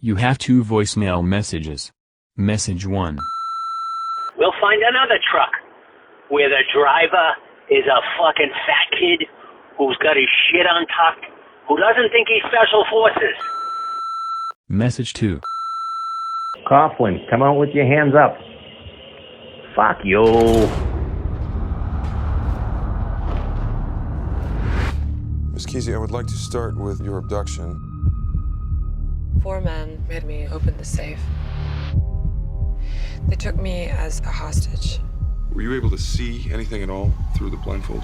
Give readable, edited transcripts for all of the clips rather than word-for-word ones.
You have 2 voicemail messages. Message 1. We'll find another truck where the driver is a fucking fat kid who's got his shit untucked, who doesn't think he's special forces. Message 2. Coughlin, come out with your hands up. Fuck you. Miss Kesey, I would like to start with your abduction. 4 men made me open the safe. They took me as a hostage. Were you able to see anything at all through the blindfold?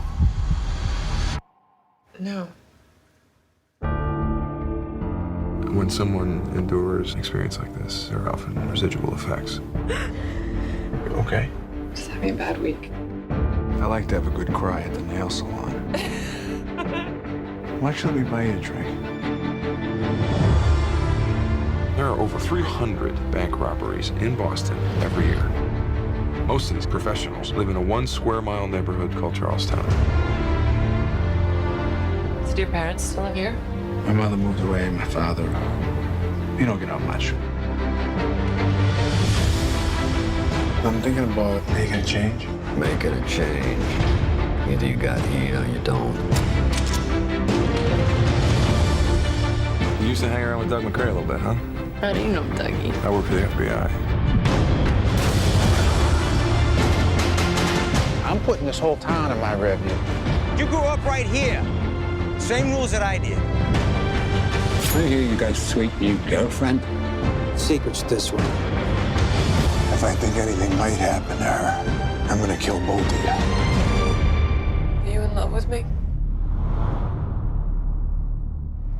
No. When someone endures an experience like this, there are often residual effects. You okay? Just having a bad week. I like to have a good cry at the nail salon. Why should we buy you a drink? There are over 300 bank robberies in Boston every year. Most of these professionals live in a 1 square mile neighborhood called Charlestown. So do your parents still live here? My mother moved away, my father, you don't get out much. I'm thinking about making a change. Making a change. Either you got heat or you don't. You used to hang around with Doug McCrae a little bit, huh? How do you know Dougie? I work for the FBI. I'm putting this whole town in my rearview. You grew up right here. Same rules that I did. I hear you got a sweet new girlfriend. Secret's this one. If I think anything might happen to her, I'm gonna kill both of you. Are you in love with me?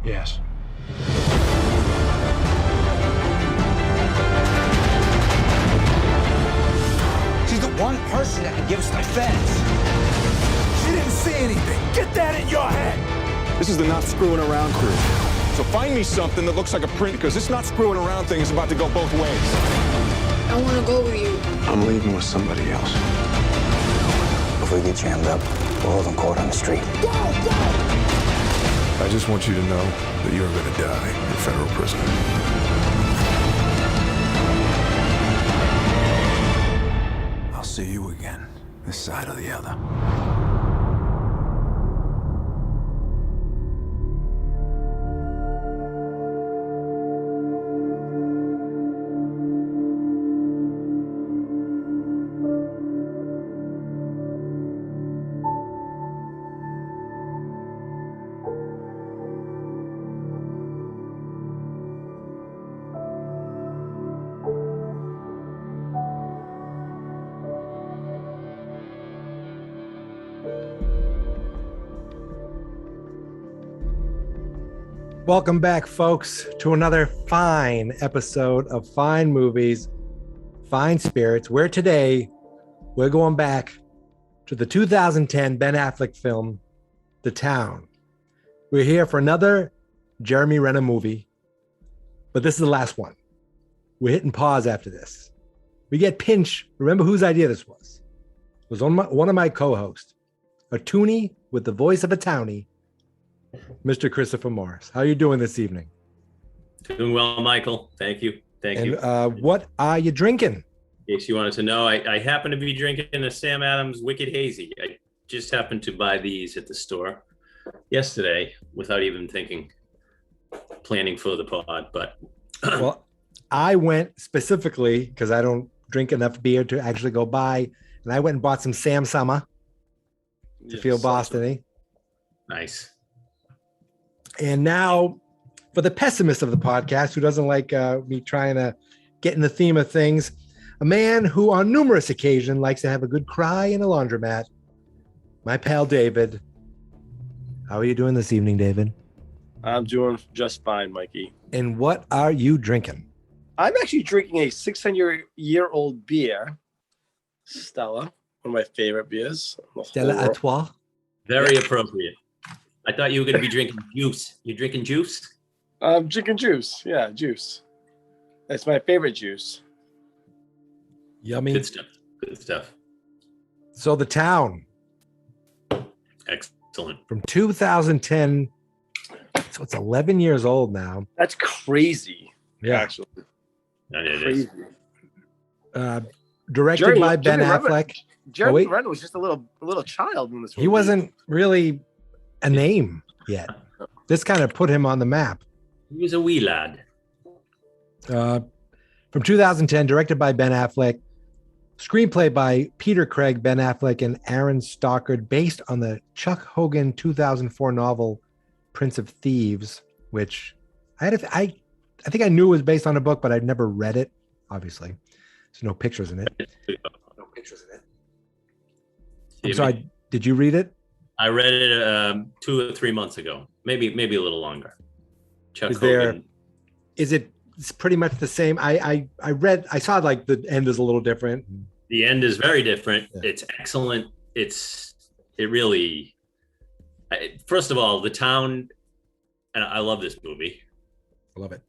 Yes. She's the one person that can give us the feds. She didn't see anything. Get that in your head. This is the not screwing around crew. So find me something that looks like a print, because this not screwing around thing is about to go both ways. I want to go with you. I'm leaving with somebody else. If we get jammed up, we'll hold them court on the street. I just want you to know that you're going to die in federal prison. I'll see you again, this side or the other. Welcome back, folks, to another fine episode of Fine Movies, Fine Spirits, where today we're going back to the 2010 Ben Affleck film, The Town. We're here for another Jeremy Renner movie, but this is the last one. We're hitting pause after this. We get Pinch. Remember whose idea this was? It was one of my co-hosts, a toonie with the voice of a townie, Mr. Christopher Morris. How are you doing this evening? Doing well, Michael. Thank you. Thank you. What are you drinking? In case you wanted to know, I happen to be drinking a Sam Adams Wicked Hazy. I just happened to buy these at the store yesterday without even planning for the pod. But well, I went specifically because I don't drink enough beer to actually go buy, and I went and bought some Sam Summer to feel Boston-y. Nice. And now, for the pessimist of the podcast, who doesn't like me trying to get in the theme of things, a man who on numerous occasions likes to have a good cry in a laundromat, my pal David. How are you doing this evening, David? I'm doing just fine, Mikey. And what are you drinking? I'm actually drinking a 600-year-old beer, Stella, one of my favorite beers. Stella Artois? Very appropriate. I thought you were going to be drinking juice. You drinking juice? I'm drinking juice. Yeah, juice. That's my favorite juice. Yummy. Good stuff. Good stuff. So The Town. Excellent. From 2010. So it's 11 years old now. That's crazy. Yeah. Actually, And it is. crazy. Directed Jeremy- by Ben Jeremy Renner- Affleck. Jeremy wait. Renner was just a little child in this movie. He wasn't really a name yet. This kind of put him on the map. He was a wee lad. From 2010, directed by Ben Affleck, screenplay by Peter Craig, Ben Affleck, and Aaron Stockard, based on the Chuck Hogan 2004 novel Prince of Thieves, which I think I knew it was based on a book, but I'd never read it. Obviously, there's no pictures in it. I'm sorry. Did you read it? I read it 2 or 3 months ago, maybe a little longer. Chuck Is there- Hogan. Is it? It's pretty much the same. I saw like the end is a little different. The end is very different. Yeah. It's excellent. First of all, the town, and I love this movie. I love it.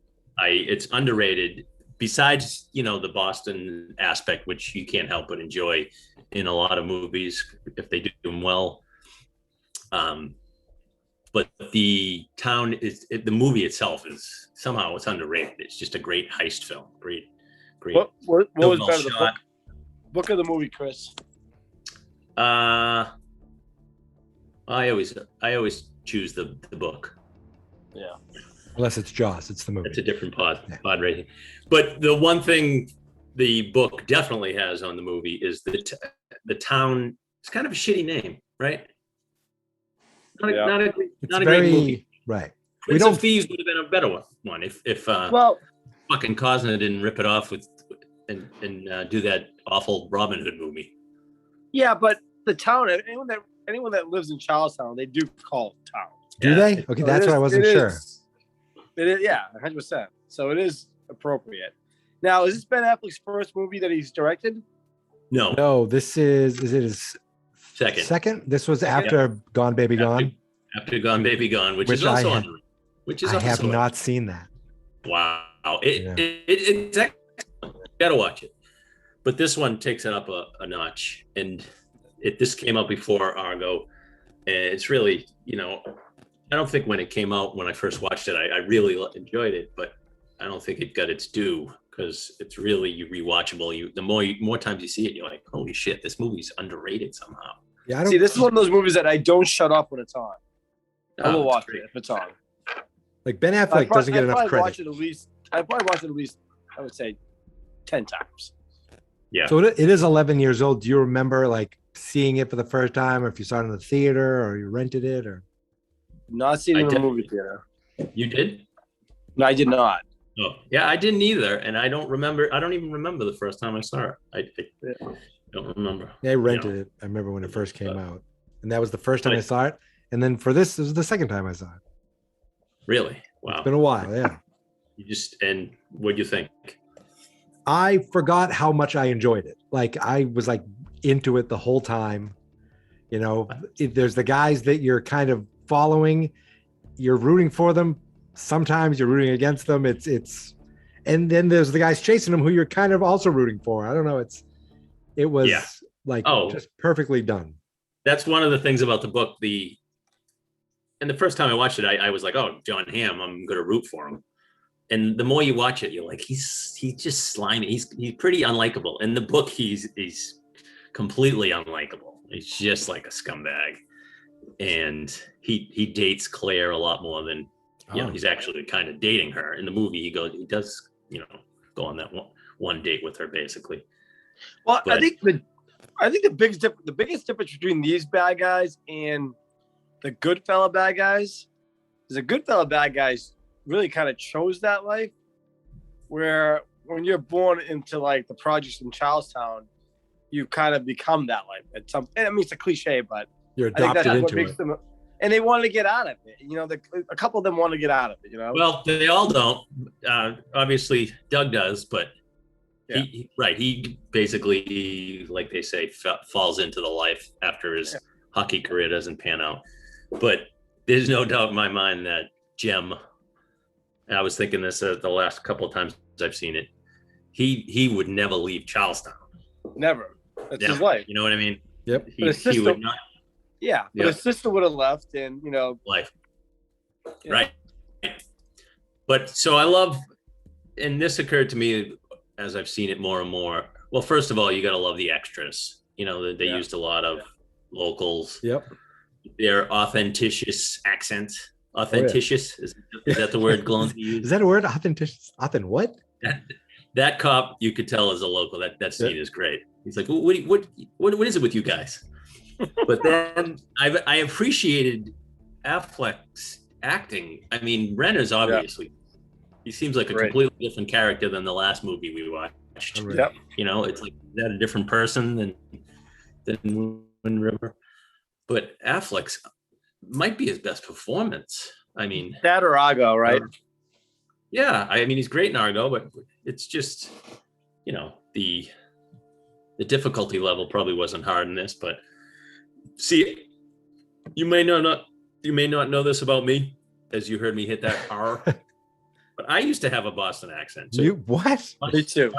It's underrated. Besides, the Boston aspect, which you can't help but enjoy in a lot of movies if they do them well. But the town the movie itself is somehow it's underrated. It's just a great heist film. Great. What was well better, the shot. book of the movie, Chris? I always choose the book. Yeah. Unless it's Jaws, it's the movie. It's a different pod rating. But the one thing the book definitely has on the movie is that the town. It's kind of a shitty name, right? Not a great movie. Right. Prince of Thieves would have been a better one if fucking Cosner didn't rip it off and do that awful Robin Hood movie. Yeah, but the town, anyone that lives in Charlestown, they do call it town. Do they? Okay, that's what I wasn't sure. It is, yeah, 100%. So it is appropriate. Now, is this Ben Affleck's first movie that he's directed? No, this is it his second? This was after Gone Baby Gone. After Gone Baby Gone, which is also underrated. I have not seen that. Wow, it's excellent. You gotta watch it. But this one takes it up a notch, and this came out before Argo, and it's really, I don't think when it came out, when I first watched it, I really enjoyed it, but I don't think it got its due because it's really rewatchable. The more times you see it, you're like, holy shit, this movie's underrated somehow. Yeah, See, this is one of those movies that I don't shut off when it's on. I will watch it if it's on. Like Ben Affleck doesn't get enough credit. I probably watched it at least, I would say, 10 times. Yeah. So it is 11 years old. Do you remember like seeing it for the first time, or if you saw it in the theater, or you rented it, or? Not seen it in the movie theater. You did? No, I did not. Oh, yeah, I didn't either, and I don't even remember the first time I saw it. I don't remember. Yeah, I rented it. I remember when it first came out, and that was the first time I saw it. And then for this was the second time I saw it. Really? Wow. It's been a while. Yeah. And what'd you think? I forgot how much I enjoyed it. Like I was like into it the whole time. There's the guys that you're kind of following, you're rooting for them. Sometimes you're rooting against them. And then there's the guys chasing them who you're kind of also rooting for. I don't know. It was just perfectly done. That's one of the things about the book. And the first time I watched it, I was like, oh, John Hamm, I'm going to root for him. And the more you watch it, you're like, he's just slimy. He's pretty unlikable. In the book, he's completely unlikable. He's just like a scumbag. And he dates Claire a lot more than, he's actually kind of dating her. In the movie, he does go on that one date with her, basically. Well, I think the biggest difference between these bad guys and the Goodfella bad guys is the Goodfella bad guys really kind of chose that life, where when you're born into like the projects in Charlestown, you kind of become that life at some. And I mean, it's a cliche, but you're adopted into it. And they want to get out of it. A couple of them want to get out of it. Well, they all don't. Obviously, Doug does, but he basically, like they say, falls into the life after his hockey career doesn't pan out. But there's no doubt in my mind that Jem, and I was thinking this the last couple of times I've seen it, he would never leave Charlestown. Never. That's his life. You know what I mean? Yep. He would not. Yeah, but his sister would have left, and life. Right. But so I love and this occurred to me as I've seen it more and more. Well, first of all, you got to love the extras. You know, they used a lot of locals. Yep. Their authenticious accent. Authenticious? Is that the word Glow's used? Is that a word? Authenticious? What? That cop, you could tell is a local. That scene is great. He's like, what is it with you guys? But then I appreciated Affleck's acting. I mean, Renner's obviously, he seems like a completely different character than the last movie we watched. Yep. You know, it's like, is that a different person than Wind River? But Affleck's might be his best performance. I mean, that or Argo, right? Yeah, I mean, he's great in Argo, but it's just, you know, the difficulty level probably wasn't hard in this. But see, you may not know this about me, as you heard me hit that R. But I used to have a Boston accent too. You what? Me too.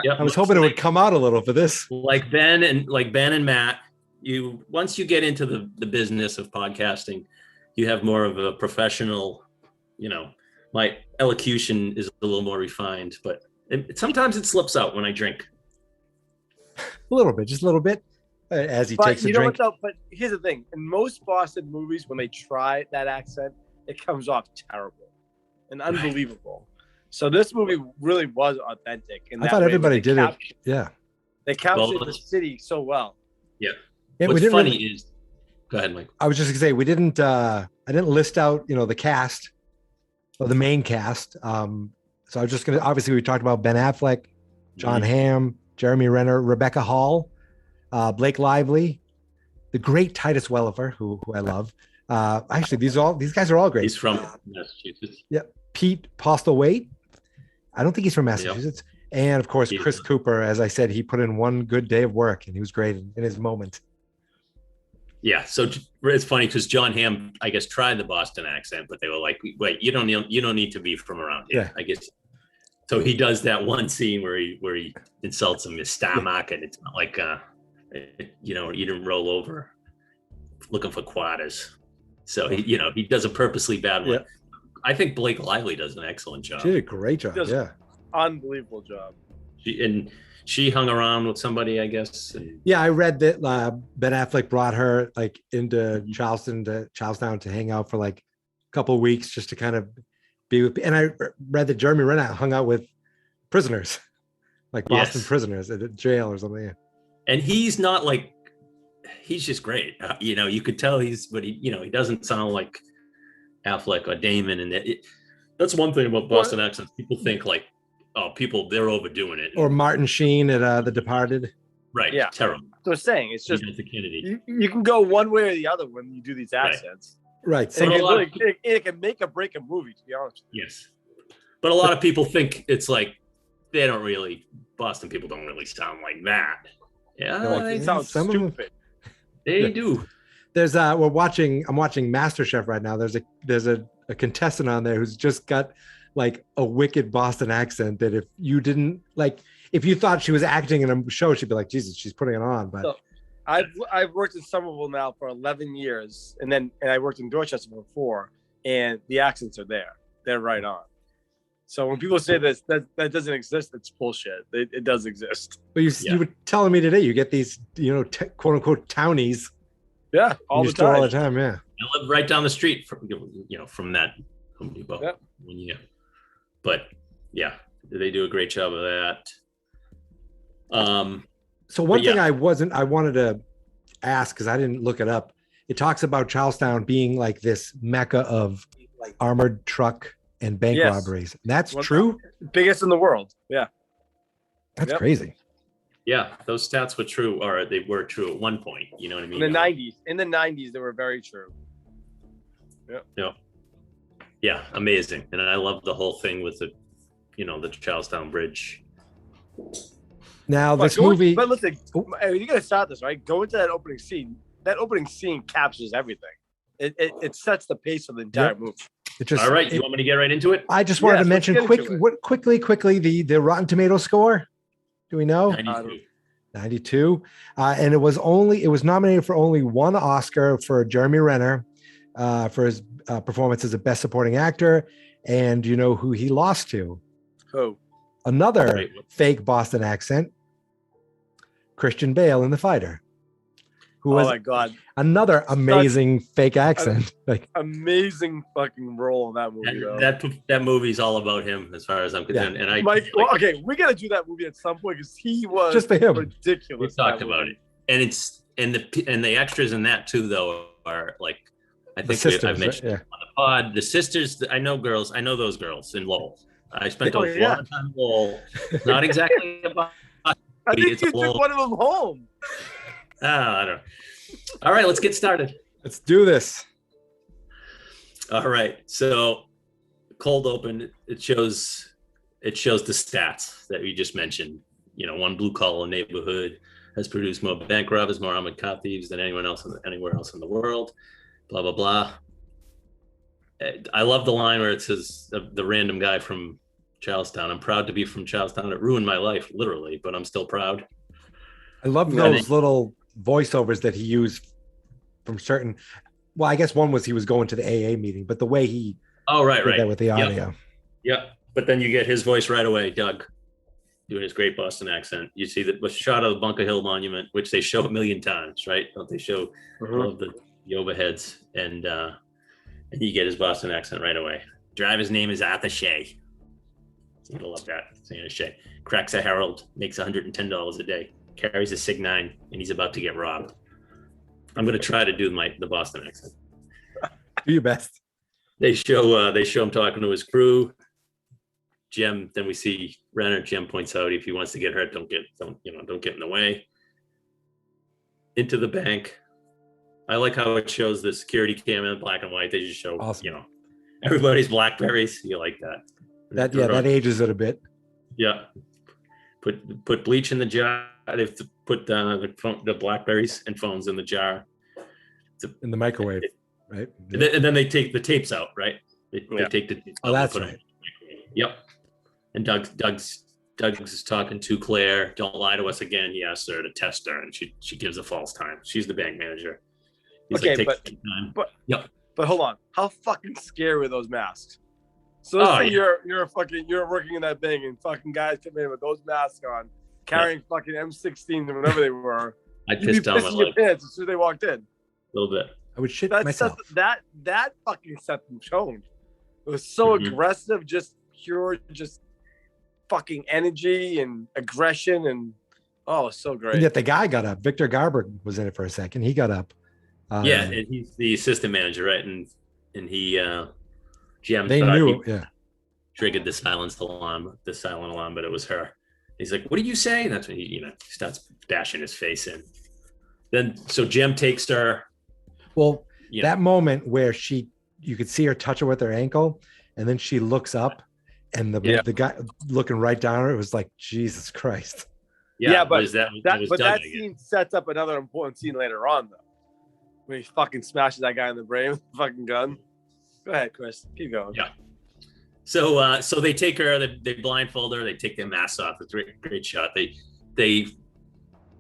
Yep. I was hoping it would come out a little for this. Like Ben and Matt, once you get into the business of podcasting, you have more of a professional, you know, my elocution is a little more refined, but sometimes it slips out when I drink. A little bit, just a little bit, as he takes a drink. What though? But here's the thing: in most Boston movies, when they try that accent, it comes off terrible and unbelievable. So this movie really was authentic. I thought everybody did it. Yeah, they captured the city so well. Yeah. What's funny is, go ahead, Mike. I was just gonna say I didn't list out, you know, the cast or the main cast. So I was just gonna, obviously we talked about Ben Affleck, John Hamm, Jeremy Renner, Rebecca Hall, Blake Lively, the great Titus Welliver, who I love. Actually, these guys are all great. He's from Massachusetts. Yeah, Pete Postlethwaite. I don't think he's from Massachusetts. Yep. And of course, Chris Cooper. As I said, he put in one good day of work, and he was great in his moment. Yeah, so it's funny because John Hamm, I guess, tried the Boston accent, but they were like, "Wait, you don't need to be from around here." Yeah. I guess. So he does that one scene where he insults him, his stomach, and it's not like, you know, you didn't roll over looking for quarters. So he does a purposely bad one. Yeah. I think Blake Lively does an excellent job. She did a great job. Unbelievable job. She hung around with somebody, I guess. Yeah, I read that Ben Affleck brought her like into Charlestown to hang out for like a couple of weeks just to kind of be with. And I read that Jeremy Renner hung out with prisoners, like Boston prisoners at a jail or something. Yeah. And he's not like, he's just great. You know, you could tell he doesn't sound like Affleck or Damon. And that's one thing about Boston accents. People think like, they're overdoing it. Or Martin Sheen at The Departed. Right. Yeah. Terrible. So I'm saying it's just you can go one way or the other when you do these accents. Right. So it can make or break a movie, to be honest. Yes. But a lot of people think it's like Boston people don't really sound like that. Yeah. They sound stupid. They do. There's I'm watching MasterChef right now. There's a contestant on there who's just got like a wicked Boston accent that if you thought she was acting in a show, she'd be like, Jesus, she's putting it on. But so, I've worked in Somerville now for 11 years, and I worked in Dorchester before, and the accents are there. They're right on. So when people say this, that doesn't exist, it's bullshit. It does exist. But you were telling me today, you get these, quote unquote townies. Yeah, all the time. All the time, yeah. I live right down the street from that Home Depot. Yeah. But yeah, they do a great job of that. So one thing I wanted to ask, because I didn't look it up. It talks about Charlestown being like this mecca of like armored truck and bank robberies. That's true. Biggest in the world. Yeah. That's crazy. Yeah, those stats were true, or they were true at one point. You know what I mean? In the 90s, they were very true. Yeah. Yeah, amazing. And I love the whole thing with the Charlestown Bridge. Now this movie, but listen, you got to start this, right? Go into that opening scene. That opening scene captures everything. It sets the pace for the entire movie. All right, you want me to get right into it? I just wanted to mention quickly the Rotten Tomato score. Do we know? 92. And it was nominated for only one Oscar for Jeremy Renner for his performance as a Best Supporting Actor. And you know who he lost to? Who? Another Wait, what? fake Boston accent, Christian Bale in The Fighter, who Oh was my god, another amazing fake accent. Like, amazing fucking role in that movie. Though. That movie's all about him, as far as I'm concerned. And I Mike, well, okay, we gotta do that movie at some point because he was just for him. ridiculous. We talked about it, and the extras in that too, though, are like I think I've mentioned on the pod. The sisters, I know those girls in Lowell. I spent a lot of time in Lowell. Not exactly about. I think you took one of them home. I don't know. All right, let's get started. Let's do this. All right, so cold open. It shows the stats that we just mentioned. You know, one blue collar neighborhood has produced more bank robbers, more armored car thieves than anywhere else in the world. Blah blah blah. I love the line where it says the random guy from Charlestown. I'm proud to be from Charlestown. It ruined my life, literally, but I'm still proud. I love those little voiceovers that he used from certain. Well, I guess one was he was going to the AA meeting, but the way he did that with the audio. Yep. But then you get his voice right away, Doug, doing his great Boston accent. You see that was shot of the Bunker Hill Monument, which they show a million times, right? Don't they show all of the overheads, and you get his Boston accent right away. Driver's name is Arthur Shea. You're gonna love that. Saying Shea cracks a Herald, makes $110 a day, carries a Sig 9, and he's about to get robbed. I'm gonna try to do the Boston accent. Do your best. They show him talking to his crew. Jem, then we see Renner. Jem points out if he wants to get hurt, don't get in the way. Into the bank. I like how it shows the security cam in black and white. They just show everybody's Blackberries. You like that? That ages it a bit. Yeah. Put bleach in the jar. They've put the Blackberries and phones in the jar. In the microwave, right? And then they take the tapes out, right? They take the tapes out. That's right. Yep. And Doug's talking to Claire. Don't lie to us again. He asks her to test her, and she gives a false time. She's the bank manager. He's but hold on. How fucking scary were those masks? So let's say you're working in that bank and fucking guys come in with those masks on, carrying fucking M16s or whatever they were. I pissed down my leg. Pants as soon as they walked in. A little bit. I would shit myself. That fucking set them toned. It was so aggressive, just pure, just fucking energy and aggression, and it's so great. And yet the guy got up. Victor Garber was in it for a second. He got up. And he's the assistant manager, right? And he Jem they knew triggered the silent alarm, but it was her. He's like, "What did you say?" And that's when he starts bashing his face in. Then so Jem takes her. Well, that moment where you could see her touch her with her ankle, and then she looks up, and the guy looking right down at her, it was like, Jesus Christ. But that scene sets up another important scene later on, though, when he fucking smashes that guy in the brain with the fucking gun. Go ahead, Chris. Keep going. Yeah. So they take her, they blindfold her, they take their masks off. It's a great shot. They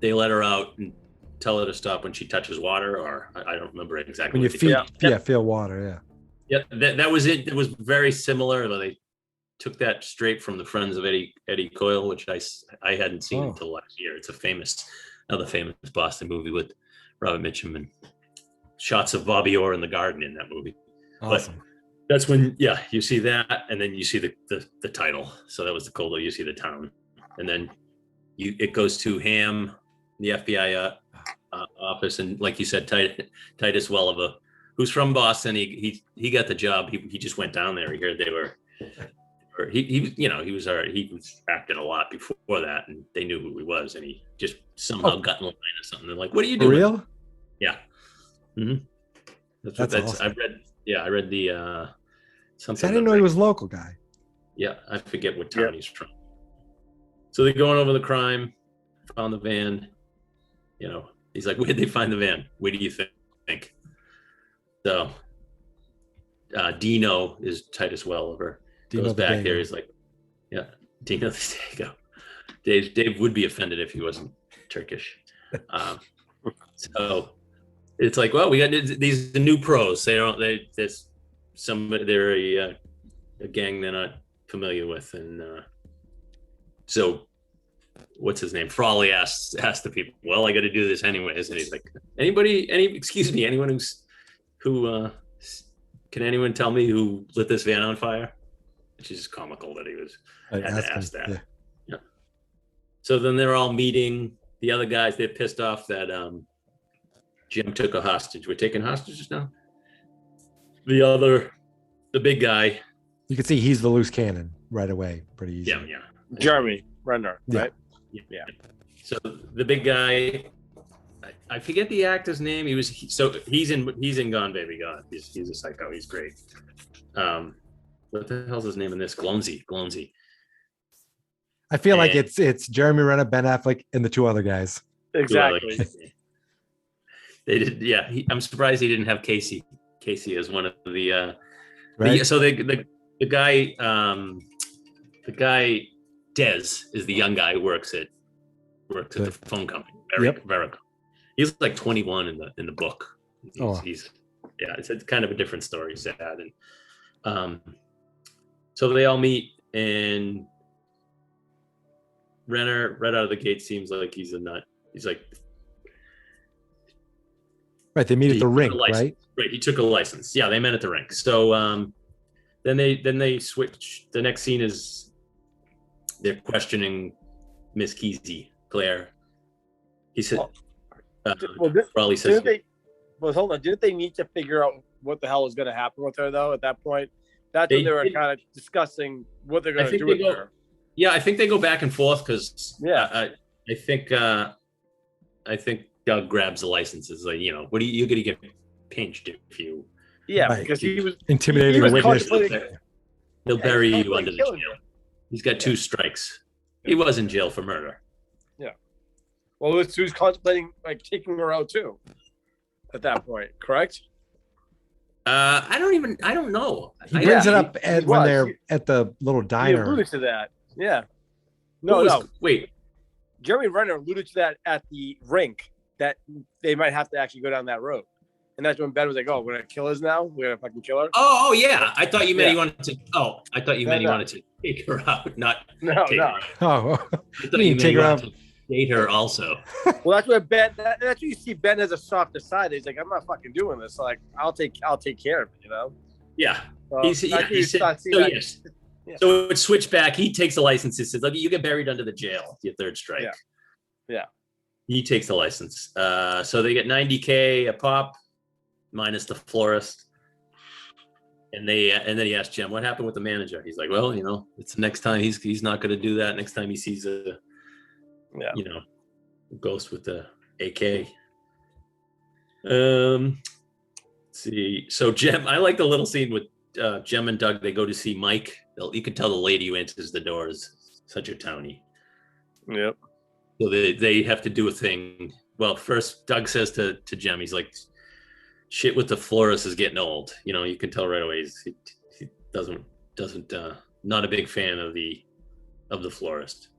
let her out and tell her to stop when she touches water, or I don't remember exactly. When you feel water, yeah. That was it. It was very similar. They took that straight from the Friends of Eddie Coyle, which I hadn't seen until last year. It's another famous Boston movie with Robert Mitchum and shots of Bobby Orr in the garden in that movie. Awesome. But that's when you see that, and then you see the title. So that was the cold. You see the town, and then it goes to Ham, the FBI office, and like you said, Titus Welliver, who's from Boston. He got the job. He just went down there. He heard they were. He was acting a lot before that, and they knew who he was, and he just somehow got in line or something. They're like, "What are you doing?" For real? Yeah. Mm-hmm. That's awesome. I read the something. I didn't know he was a local guy. Yeah, I forget what town he's from. So they're going over the crime, found the van. He's like, "Where'd they find the van? Where do you think?" So Dino is Titus Welliver. Goes back there. He's like, "Yeah, Dino, there you go." Dave would be offended if he wasn't Turkish. So it's like, well, we got these new pros. They're a gang they're not familiar with, and So what's his name? Frawley asks the people, well, I got to do this anyways. And he's like, anyone who can anyone tell me who lit this van on fire? Which is comical that he was had to ask that. Yeah. So then they're all meeting. The other guys, they're pissed off that Jim took a hostage. We're taking hostages now. The big guy. You can see he's the loose cannon right away, pretty easy. Yeah. Jeremy Renner, right? Yeah. So the big guy, I forget the actor's name. He's in Gone Baby Gone. He's a psycho. He's great. What the hell's his name in this? Glownsy. I feel like it's Jeremy Renner, Ben Affleck, and the two other guys. Exactly. They did. Yeah. I'm surprised he didn't have Casey as one of the. Right. So the guy Dez is the young guy who works at the phone company. Verico. He's like 21 in the book. It's kind of a different story, sad. And so they all meet, and Renner right out of the gate seems like he's a nut. He's like, right. They meet at the rink, right? Right. He took a license. Yeah, they met at the rink. So then they switch. The next scene is they're questioning Miss Claire. He said, Raleigh says, hold on. Didn't they need to figure out what the hell was going to happen with her, though, at that point? That's when they were kind of discussing what they're going to do with her. Yeah, I think they go back and forth because I think Doug grabs the licenses. Like, what are you going to get pinched if you? Yeah, right. Because he was intimidating a witness. He'll bury you under the jail. He's got 2 strikes. He was in jail for murder. Yeah. Well, he was contemplating like taking her out too. At that point, correct? I don't know. He brings it up when they're at the little diner. He alluded to that. Yeah. No. Wait. Jeremy Renner alluded to that at the rink, that they might have to actually go down that road. And that's when Ben was like, "Oh, we're gonna kill us now. We're gonna fucking kill her." Oh yeah. I thought you meant he wanted to. Oh, I thought you meant he wanted to take her out, not take her out. Oh, I thought you take her out. Date her also. Well, that's where Ben. That's where you see Ben as a softer side. He's like, "I'm not fucking doing this. Like, I'll take care of it." Yeah. He said, yes. Yeah. So it switched back. He takes the license. He says, "Look, you get buried under the jail. Your 3rd strike." Yeah. He takes the license. So they get $90K a pop, minus the florist. And then he asked Jim, "What happened with the manager?" He's like, "Well, it's the next time he's not going to do that. Next time he sees a ghost with the AK." Let's see. So Jim, I like the little scene with Jim and Doug. They go to see Mike. You can tell the lady who enters the door is such a townie. Yep. So they have to do a thing. Well, first Doug says to Jim, he's like, "Shit with the florist is getting old." You can tell right away he doesn't not a big fan of the florist.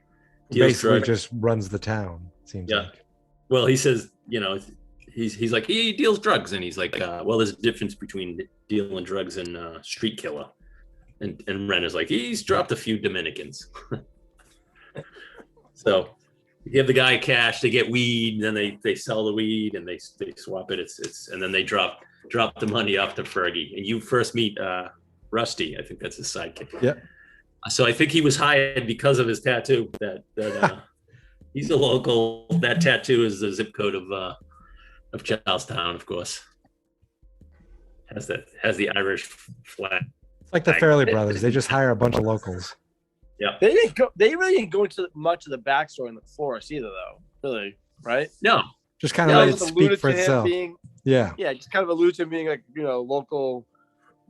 Basically just runs the town, seems like. Well, he says, he's like, he deals drugs, and he's like, well, there's a difference between dealing drugs and street killer. And Renner's like, he's dropped a few Dominicans. So you give the guy cash, they get weed, and then they sell the weed and they swap it. It's and then they drop the money off to Fergie. And you first meet Rusty, I think that's his sidekick. Yeah. So I think he was hired because of his tattoo. That he's a local. That tattoo is the zip code of Charlestown, of course. Has the Irish flag. It's like the Fairley Brothers. They just hire a bunch of locals. Yeah. They really didn't go into much of the backstory in the forest either, though. Really, right? No. Just kind of let it speak for itself. Yeah, just kind of allude to him being like, local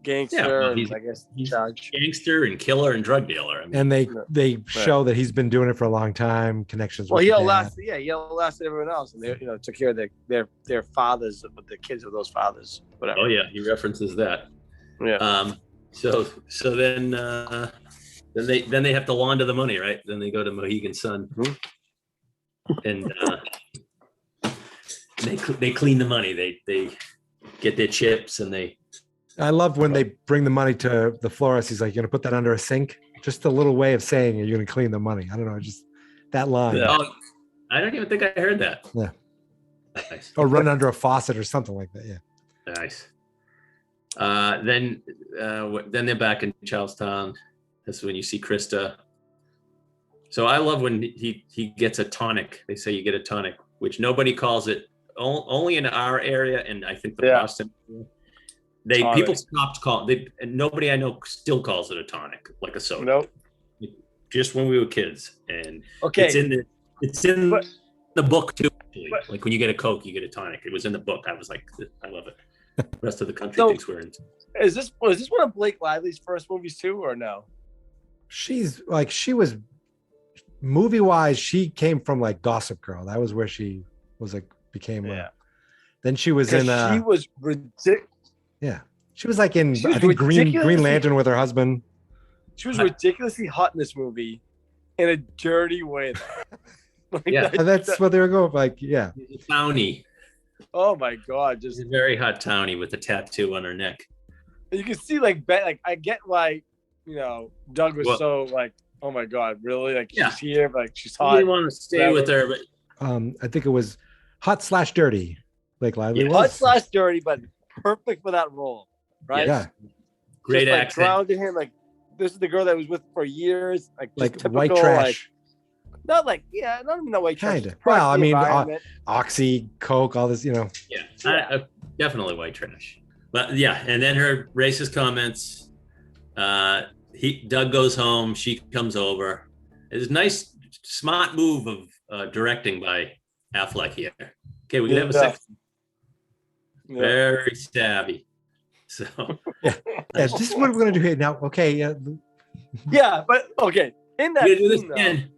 gangster. He's, I guess he's gangster and killer and drug dealer. And they show that he's been doing it for a long time. Connections. Well, he outlasted everyone else, and they took care of their fathers, with the kids of those fathers. Whatever. Oh yeah, he references that. Yeah. So then they have to launder the money, right? Then they go to Mohegan Sun, and they clean the money. They get their chips, and they. I love when they bring the money to the florist. He's like, "You're gonna put that under a sink." just a little way of saying you're going to clean the money. I don't know, just that line. Yeah. Oh, I don't even think I heard that. Yeah. Nice. Or run under a faucet or something like that. Yeah. Nice. Then they're back in Charlestown. That's when you see Krista. So I love when he gets a tonic. They say you get a tonic, which nobody calls it. Only in our area, and I think the Boston. People stopped calling. And nobody I know still calls it a tonic, like a soda. Nope. Just when we were kids, and okay, it's in the book too. Like when you get a Coke, you get a tonic. It was in the book. I was like, I love it. The rest of the country thinks we're in. Was this one of Blake Lively's first movies too, or no? She was movie wise. She came from like Gossip Girl. That was where she was became. Then she was in. She was ridiculous. Yeah, she was like in I think Green Lantern with her husband. She was ridiculously hot in this movie, in a dirty way. That's what they were going like. Yeah, townie. Oh my God, just a very hot townie with a tattoo on her neck. You can see like I get why Doug was so like, oh my God, really? Like she's here, but like she's hot. I want to stay with her, but I think it was hot/dirty. Blake Lively was hot/dirty, but perfect for that role, right? Yeah, great just, accent. Grounded him like this is the girl that was with for years, like typical, white trash. Not like not even that white trash. Kinda. Well, I mean, Oxy, Coke, all this, Definitely white trash. But and then her racist comments. Doug goes home. She comes over. It's a nice, smart move of directing by Affleck here. Okay, we can have a sex. Very savvy. So this is what we're gonna do here now. Okay, but okay. In that scene,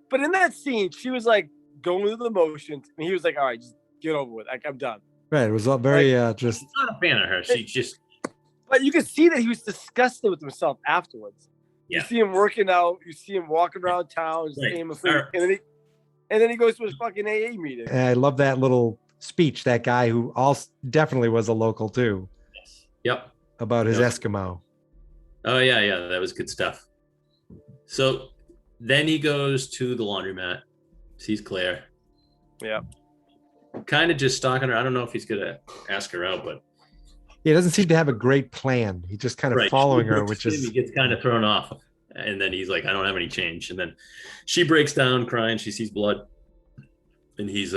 but in that scene, she was like going through the motions, and he was like, "All right, just get over with. Like I'm done." Right. It was very just. I'm not a fan of her. She just. But you can see that he was disgusted with himself afterwards. Yeah. You see him working out. You see him walking around town, and then he goes to his fucking AA meeting. And I love that little speech. That guy who definitely was a local too. Yep. About his Eskimo. Oh yeah, that was good stuff. So then he goes to the laundromat, sees Claire. Yeah. Kind of just stalking her. I don't know if he's gonna ask her out, but he doesn't seem to have a great plan. He's just kind of following her, which is he gets kind of thrown off. And then he's like, I don't have any change. And then she breaks down crying. She sees blood, and he's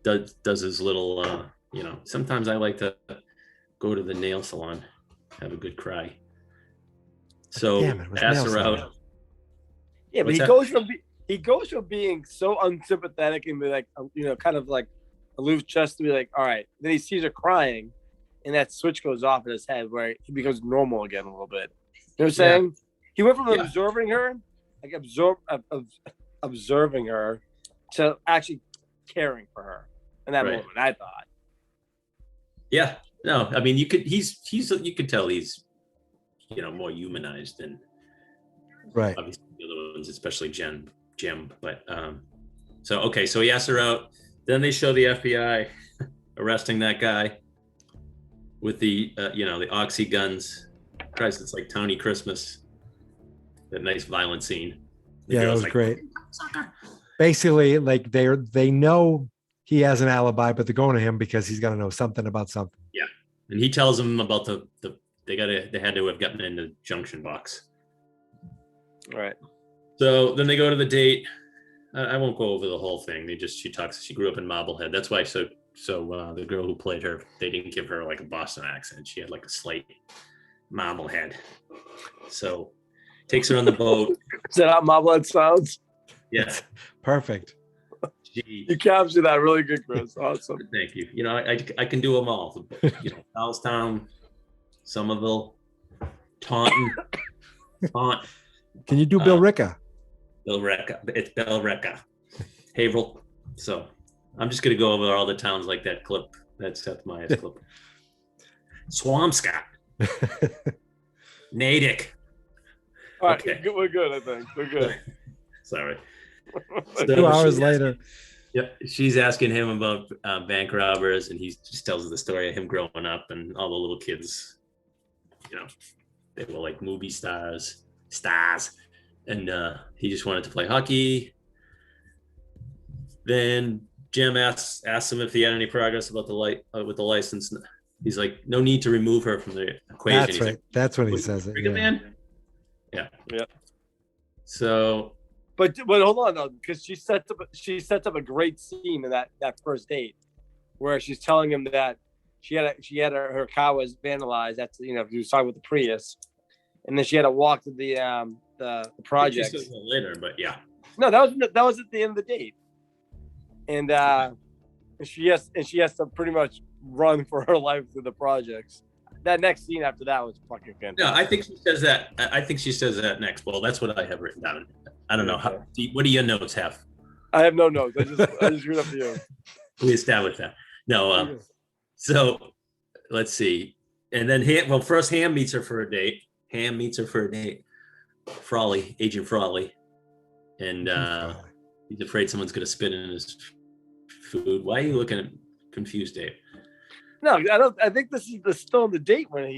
does his little sometimes I like to go to the nail salon, have a good cry. So ask her out. Yeah, but he goes from being so unsympathetic and be like, kind of like aloof, just to be like, all right. Then he sees her crying, and that switch goes off in his head where he becomes normal again a little bit. You know what I'm saying? He went from observing her, like observing her, to actually caring for her in that moment. I thought. Yeah. No, I mean you could tell he's more humanized than obviously the other ones, especially Jim. But so he asks her out. Then they show the FBI arresting that guy with the the oxy guns. Christ, it's like Tony Christmas. That nice violent scene. It was great. Basically, like they know he has an alibi, but they're going to him because he's got to know something about something. Yeah, and he tells them about they had to have gotten in the junction box. Right. So then they go to the date. I won't go over the whole thing. She talks. She grew up in Marblehead. That's why. So the girl who played her, they didn't give her like a Boston accent. She had like a slight Marblehead. So takes her on the boat. Is that how Marblehead sounds? Yeah. Perfect. You captured that really good, Chris. Awesome. Thank you. I can do them all. Charlestown, Somerville, Taunton. Can you do Bill Ricca? Bill Ricca. It's Bill Ricca. Haverhill. So I'm just going to go over all the towns like that clip. That's Seth Meyers clip. Swampscott. Natick. All right, okay. We're good, I think. We're good. Sorry. 2 hours later. Yeah, she's asking him about bank robbers, and he just tells her the story of him growing up and all the little kids. They were like movie stars. stars. And he just wanted to play hockey. Then Jim asks him if he had any progress about with the license. He's like, no need to remove her from the equation. That's He's right. like, That's when he says it. Trigger Yeah. man? Yeah. Yeah. So But hold on though, because she sets up a great scene in that first date, where she's telling him that she had her car was vandalized. That's he was talking with the Prius, and then she had to walk to the project. She says that later, but yeah. No, that was at the end of the date, and she has to pretty much run for her life through the projects. That next scene after that was fucking fantastic. No, I think she says that. I think she says that next. Well, that's what I have written down. I don't know what do your notes have? I have no notes. I just read up to you. We established that. No, so let's see. And then first Ham meets her for a date. Frawley, Agent Frawley, and he's afraid someone's gonna spit in his food. Why are you looking confused, Dave? No, I don't. I think this is still on the date when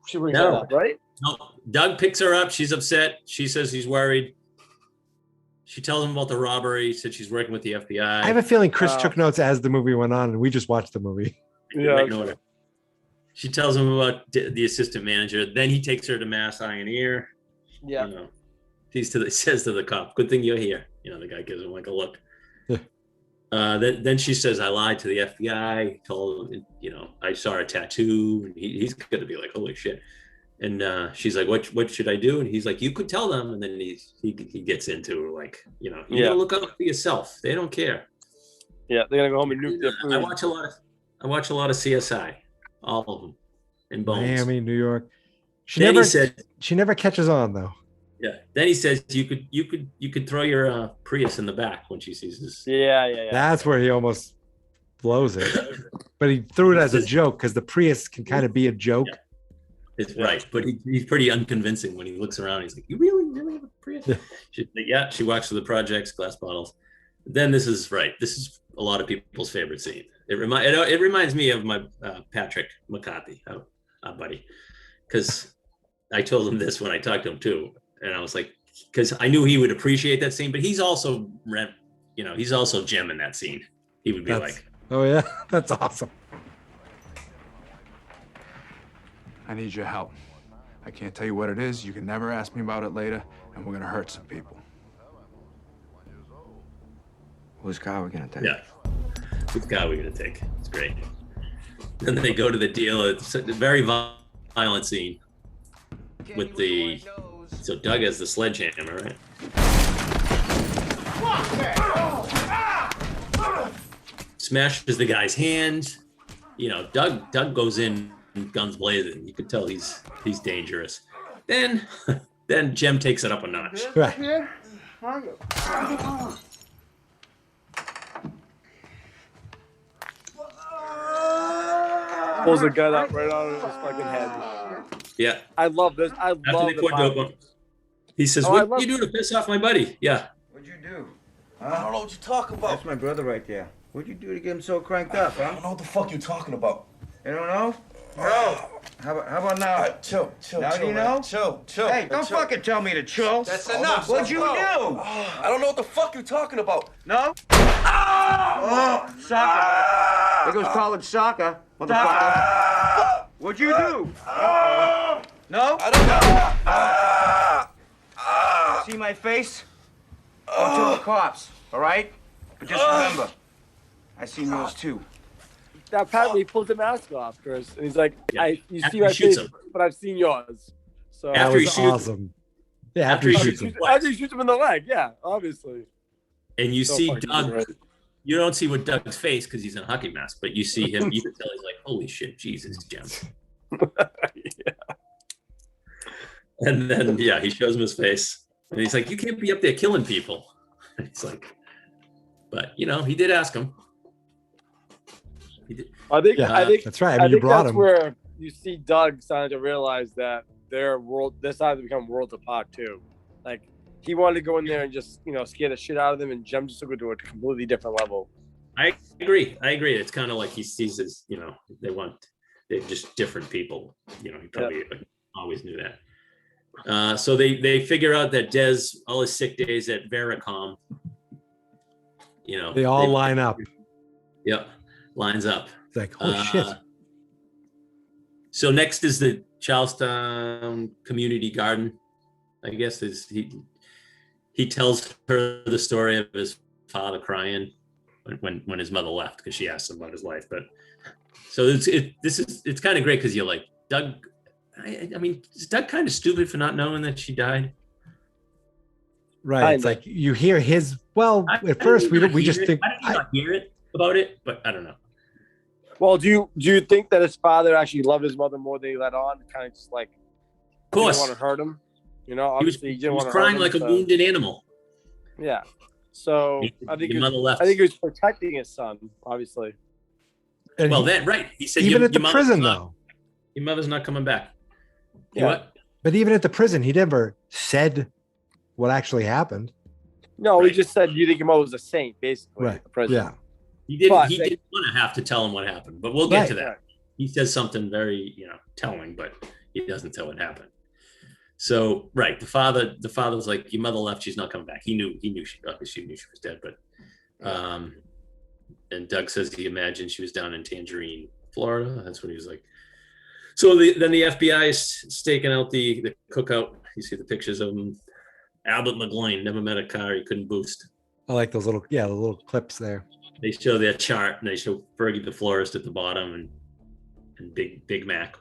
she brings that up, right? No, Doug picks her up. She's upset. She says he's worried. She tells him about the robbery. Said she's working with the FBI. I have a feeling Chris took notes as the movie went on, and we just watched the movie. Yeah. She tells him about the assistant manager. Then he takes her to Mass Eye and Ear. Yeah. He says to the cop, "Good thing you're here." The guy gives him like a look. Then she says, "I lied to the FBI. Told him, I saw a tattoo." And he's gonna be like, "Holy shit!" And she's like, "What should I do?" And he's like, "You could tell them." And then he gets into like, you gotta look out for yourself. They don't care. Yeah, they're gonna go home and nuke their food. I watch a lot of CSI, all of them, and Bones. Miami, New York. She never catches on though. Yeah. Then he says you could throw your Prius in the back when she sees this. Yeah. That's where he almost blows it. But he threw it as a joke because the Prius can kind of be a joke. Yeah. It's right, but he's pretty unconvincing when he looks around. He's like, "You really have a Prius?" She walks through the projects, glass bottles. Then this is a lot of people's favorite scene. It reminds me of my Patrick McCarthy, our buddy, because I told him this when I talked to him too. And I was like, because I knew he would appreciate that scene, but he's also Jim in that scene. He would be like, "Oh yeah, that's awesome." I need your help. I can't tell you what it is. You can never ask me about it later, and we're gonna hurt some people. Whose car are we gonna take? Yeah, whose car are we gonna take? It's great. Then they go to the deal. It's a very violent scene with So Doug has the sledgehammer, right? Smashes the guy's hand. Doug goes in guns blazing. You could tell he's dangerous. Then Jem takes it up a notch. Right. Pulls a gun out right out of his fucking head. Yeah. I love this. I love the He says, "What did you do to piss off my buddy?" Yeah. What'd you do? I don't know what you're talking about. That's my brother right there. What'd you do to get him so cranked up, huh? I don't know what the fuck you're talking about. You don't know? No. How about now? Chill. Now chill, you man. know? Chill. Hey, don't fucking tell me to chill. That's enough. What'd you do? I don't know what the fuck you're talking about. No? Oh, soccer. There goes college soccer, motherfucker. What'd you do? No? I don't know. See my face? Don't tell the cops, all right? But just remember, I seen yours too. Now, apparently, he pulls the mask off, Chris, and he's like, "You After see my he shoots face, him. but I've seen yours." So That was awesome. Yeah, after he shoots him. After he shoots him in the leg, yeah, obviously. And you So see fucking Doug. great. You don't see what Doug's face because he's in a hockey mask, but you see him. You can tell he's like, "Holy shit, Jesus, Jim." And then he shows him his face, and he's like, "You can't be up there killing people." And he's like, "But he did ask him." He did. I think that's right. I mean, you brought that's him. where you see Doug starting to realize that they're starting to become worlds apart too. Like he wanted to go in there and just scare the shit out of them, and Jem just took it to a completely different level. I agree. It's kind of like he sees his, they're just different people. He probably always knew that. So they figure out that Dez, all his sick days at Veracom, they all line up. Yep, lines up. It's like, oh shit. So next is the Charlestown Community Garden. I guess he tells her the story of his father crying when his mother left because she asked him about his life. But so it's kind of great because you're like, Doug. I mean, is Doug kind of stupid for not knowing that she died? Right. It's like you hear his. Well, at first we just think. I don't hear it about it, but I don't know. Well, do you think that his father actually loved his mother more than he let on? Kind of just like, of course, didn't want to hurt him. You know, he was crying like a wounded animal. Yeah. So I think mother left. I think he was protecting his son, obviously. And right. He said even at the prison though. Your mother's not coming back. Yeah. What? But even at the prison, he never said what actually happened. No, he just said you think your mother was a saint, basically. Right. At the prison. Yeah. He didn't want to have to tell him what happened, but we'll get to that. Right. He says something very, telling, but he doesn't tell what happened. So, right, the father's like, your mother left, she's not coming back. She knew she was dead, but and Doug says he imagined she was down in Tangerine, Florida. That's what he was like. So then the FBI is staking out the cookout. You see the pictures of him. Albert McGloin never met a car he couldn't boost. I like those the little clips there. They show their chart and they show Fergie the florist at the bottom and Big Mac,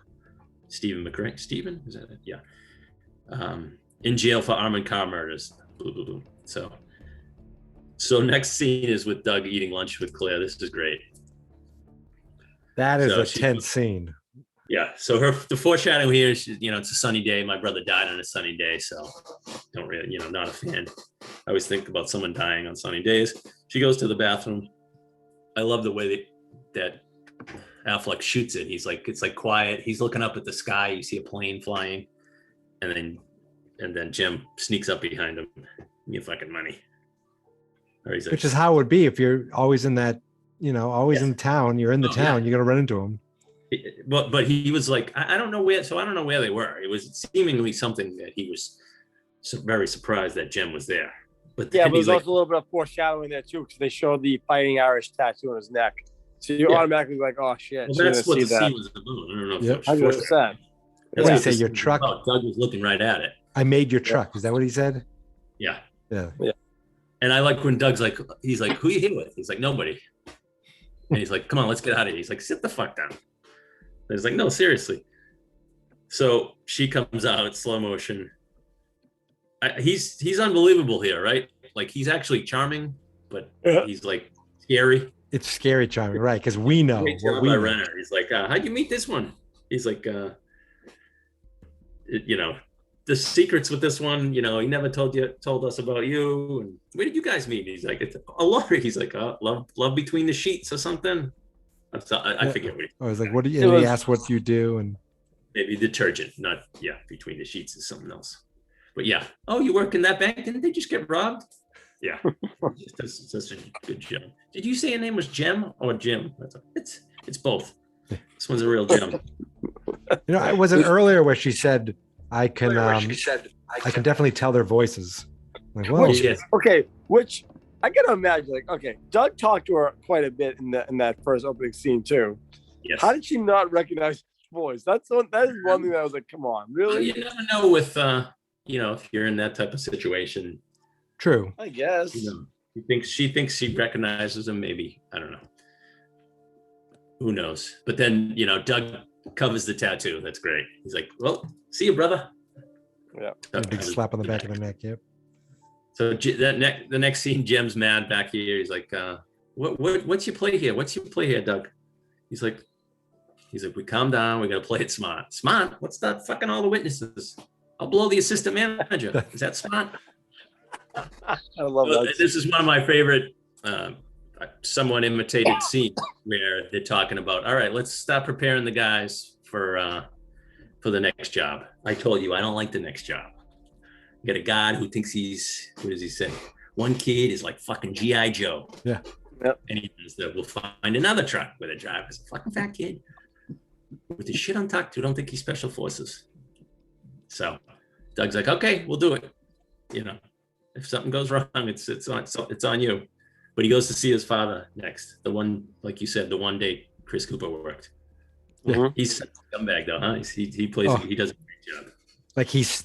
Stephen McCray. Stephen, is that it? Yeah. In jail for armed car murders. Boo, boo, boo. So next scene is with Doug eating lunch with Claire. This is great. That is a tense scene. Yeah. So the foreshadowing here is, it's a sunny day. My brother died on a sunny day, so don't really, not a fan. I always think about someone dying on sunny days. She goes to the bathroom. I love the way that Affleck shoots it. It's like quiet. He's looking up at the sky. You see a plane flying, and then Jim sneaks up behind him. Give me fucking money. Or he's like, which is how it would be if you're always in that, always in town. You're in the town. You're gonna run into him. But he was like, I don't know where. So I don't know where they were. It was seemingly something that he was very surprised that Jim was there. But yeah, but there's also a little bit of foreshadowing there too, because they showed the Fighting Irish tattoo on his neck. So you're automatically like, oh shit. Well, that's what the scene was about. I don't know if yep. 100%. What did he say? Your truck? Oh, Doug was looking right at it. I made your truck. Is that what he said? Yeah. Yeah. And I like when Doug's like, he's like, who are you here with? He's like, nobody. And he's like, come on, let's get out of here. He's like, sit the fuck down. And he's like, no, seriously. So she comes out, slow motion. He's unbelievable here, right? Like he's actually charming, but he's like scary. It's scary charming, right? Because we know what we know. Renner. He's like, how'd you meet this one? He's like, the secrets with this one, he never told us about you. And where did you guys meet? He's like, it's a lottery. He's like, love between the sheets or something. I forget what I was like, what do you? And he asked what you do, and maybe detergent, not between the sheets is something else. But yeah, oh, you work in that bank? Didn't they just get robbed? Yeah, that's such a good job. Did you say your name was Jem or Jim? It's both. This one's a real gem. It wasn't earlier where she said, I can definitely tell their voices. Like, whoa. Okay, which I gotta imagine, like, okay, Doug talked to her quite a bit in that first opening scene too. Yes. How did she not recognize his voice? That is one thing that I was like, come on, really? You never know with if you're in that type of situation. True. I guess. She thinks she recognizes him, maybe. I don't know. Who knows? But then, Doug covers the tattoo. That's great. He's like, well, see you, brother. Yeah. A big slap on the back of the neck, yep. So the next scene, Jim's mad back here. He's like, what's your play here? What's your play here, Doug? He's like, we calm down. We're going to play it smart. Smart? What's that? Fucking all the witnesses. I'll blow the assistant manager. Is that smart? I love that. This is one of my favorite someone imitated scenes where they're talking about, all right, let's start preparing the guys for the next job. I told you, I don't like the next job. You got a guy who thinks what does he say? One kid is like fucking G.I. Joe. Yeah. Yep. And he says that we'll find another truck where the driver's a fucking fat kid with his shit untucked who don't think he's special forces. So Doug's like, okay, we'll do it. You know, if something goes wrong, it's on you. But he goes to see his father next. The one, like you said, the one day Chris Cooper worked. Mhm. He's a scumbag though, huh? He plays. Oh. He does a great job. Like he's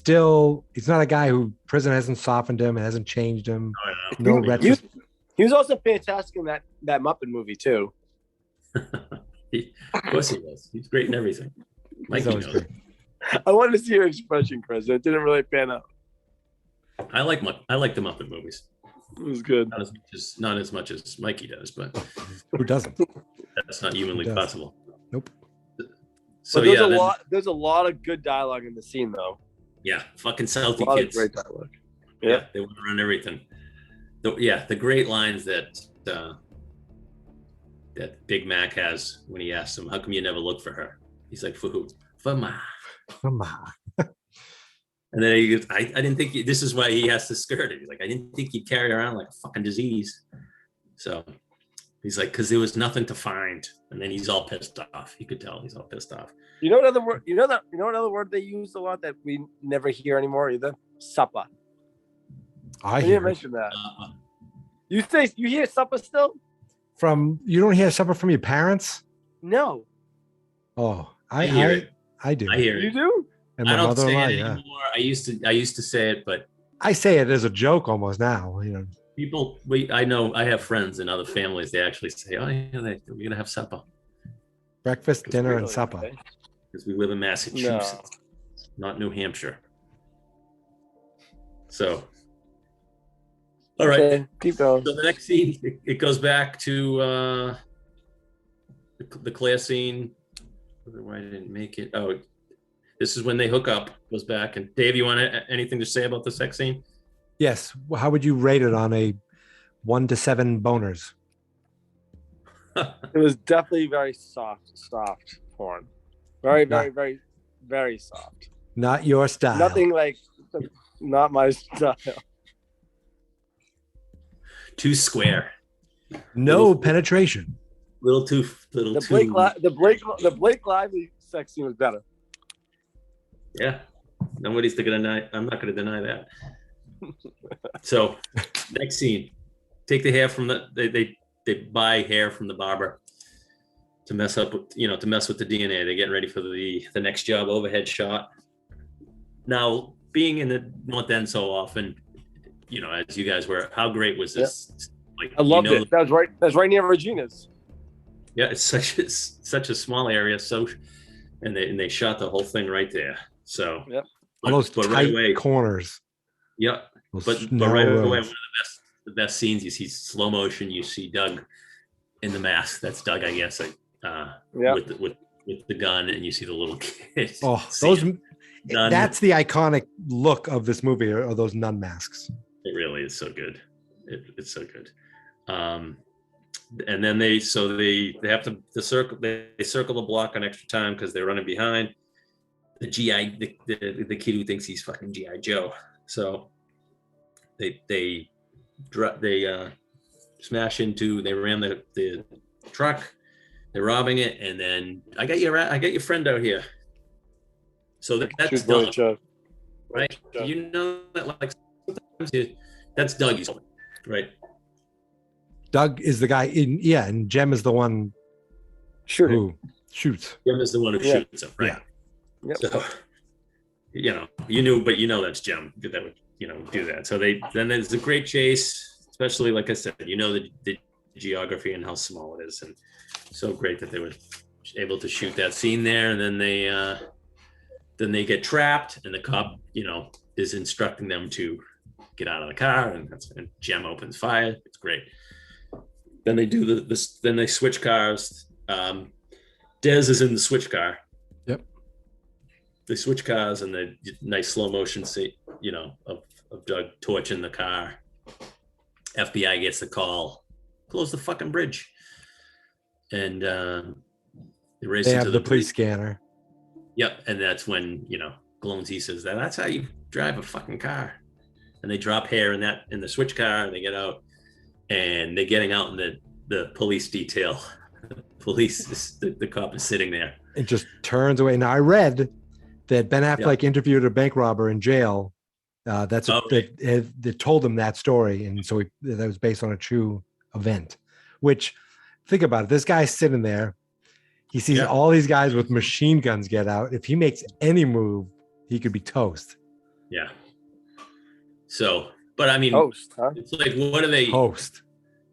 not a guy who prison hasn't softened him, hasn't changed him. No retro. He was also fantastic in that Muppet movie too. Of course he was. He's great in everything. Mikey always knows. great. I wanted to see your expression, Chris. It didn't really pan out. I like the Muppet movies. It was good. Not as much as Mikey does, but Who doesn't? that's not humanly Who does? possible. Nope. So But yeah, there's a lot of good dialogue in the scene though. yeah, fucking A Southie lot of kids. great dialogue. Yeah, they want to run everything. The great lines that that Big Mac has when he asks him, "How come you never look for her?" He's like, "For who? For Ma." Come on. And then he goes, I didn't think this is why he has to skirt it. He's like, I didn't think you'd carry around like a fucking disease. So he's like, because there was nothing to find. And then he's all pissed off. You could tell he's all pissed off. You know another word. You know another word they use a lot that we never hear anymore either. Supper. I You hear didn't it. mention that. You hear supper still? From you don't hear supper from your parents? No. Oh, I hear it. I do. I hear it. You do? And I my don't say mother-in-law, it yeah. anymore. I used to say it, but I say it as a joke almost now. You know, people, I know I have friends in other families. They actually say, "Oh, yeah, we're gonna have supper breakfast, dinner, and Really? supper. Okay. because we live in Massachusetts, not New Hampshire." So, all right. Okay, keep going. So the next scene, it goes back to the Claire scene. Why I didn't make it? Oh, this is when they hook up. Goes back, and Dave, you want anything to say about the sex scene? Yes. Well, how would you rate it on a 1 to 7 boners? It was definitely very soft porn. Very soft. Not your style. Nothing like, not my style. Too square. No penetration. Little too. The Blake Lively sex scene was better. Yeah, nobody's gonna deny. I'm not gonna deny that. So, next scene, take the hair from they buy hair from the barber to mess up with, to mess with the DNA. They're getting ready for the next job, overhead shot. Now, being in the North End so often, as you guys were, how great was this? Yep. Like, I loved it. That was right near Regina's. Yeah, it's such a small area. So, and they shot the whole thing right there. So, yep. All those tight right away, corners. Yeah, but right away, one of the best scenes, you see slow motion. You see Doug in the mask. That's Doug, I guess. With the gun, and you see the little kid. Oh, Nun. That's the iconic look of this movie, are those nun masks. It really is so good. It's so good. And then they have to circle the block on extra time because they're running behind the GI, the kid who thinks he's fucking GI Joe. So they smash into, they ram the truck, they're robbing it, and then I got your friend out here. So that's Doug, right? You know that, like, sometimes that's Doug, right? Doug is the guy and Jem is the one who shoots. Jem is the one who shoots him, right? Yeah. Yep. So, you knew that's Jem that would, do that. So then there's a great chase, especially, like I said, the geography and how small it is, and so great that they were able to shoot that scene there. And then they get trapped, and the cop, is instructing them to get out of the car, and Jem opens fire. It's great. Then they do then they switch cars. Dez is in the switch car. Yep. They switch cars, and the nice slow motion scene, of Doug torching the car. FBI gets the call, close the fucking bridge, and they race into have the police scanner. Yep, and that's when Glownsy says that's how you drive a fucking car. And they drop hair in the switch car, and they get out, and they're getting out in the police detail. The cop is sitting there. It just turns away. Now I read that Ben Affleck interviewed a bank robber in jail. They told him that story, and so that was based on a true event. Which, think about it. This guy's sitting there. He sees all these guys with machine guns get out. If he makes any move, he could be toast. Yeah. So, but I mean, toast, huh? It's like, what are they? Toast.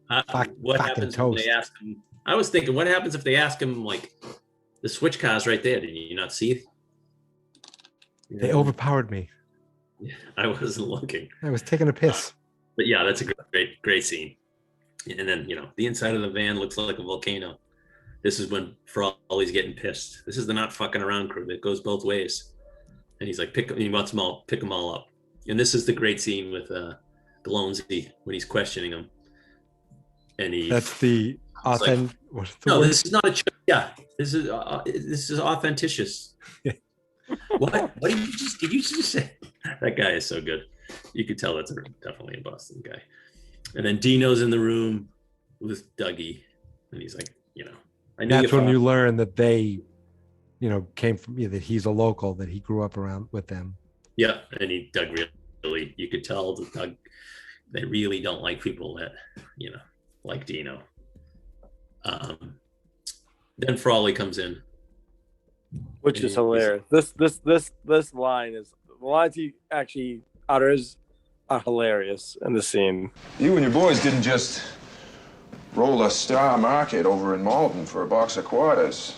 What happens when they ask him? I was thinking, what happens if they ask him, like, the switch car's right there? Did you not see it? They overpowered me. Yeah, I wasn't looking. I was taking a piss. But yeah, that's a great scene. And then, the inside of the van looks like a volcano. This is when Frawley's getting pissed. This is the not fucking around crew that goes both ways. And he's like, he wants them all, pick them all up. And this is the great scene with Glownsy when he's questioning him. And that's the authentic. Like, no, word? This is not a. Yeah, this is authenticious. What did you just say? That guy is so good. You could tell that's definitely a Boston guy. And then Dino's in the room with Dougie, and he's like, I knew that's when you learn that they, came from that he's a local, that he grew up around with them. Yeah, and Doug really, you could tell that Doug, they really don't like people that, like Dino. Then Frawley comes in, which is hilarious. This line is the lines he actually utters are hilarious in the scene. You and your boys didn't just roll a Star Market over in Malden for a box of quarters.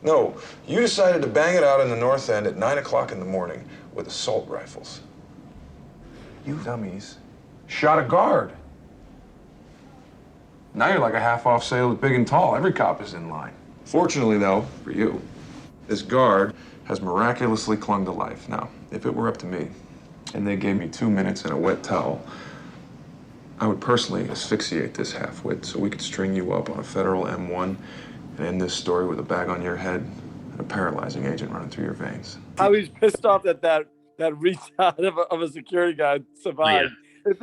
No, you decided to bang it out in the North End at 9 o'clock in the morning with assault rifles. You dummies shot a guard. Now you're like a half-off sale at Big and Tall. Every cop is in line. Fortunately, though, for you, this guard has miraculously clung to life. Now, if it were up to me, and they gave me 2 minutes and a wet towel, I would personally asphyxiate this half-wit so we could string you up on a federal M1 and end this story with a bag on your head and a paralyzing agent running through your veins. How he's pissed off that retard of a security guard survived. Yeah. If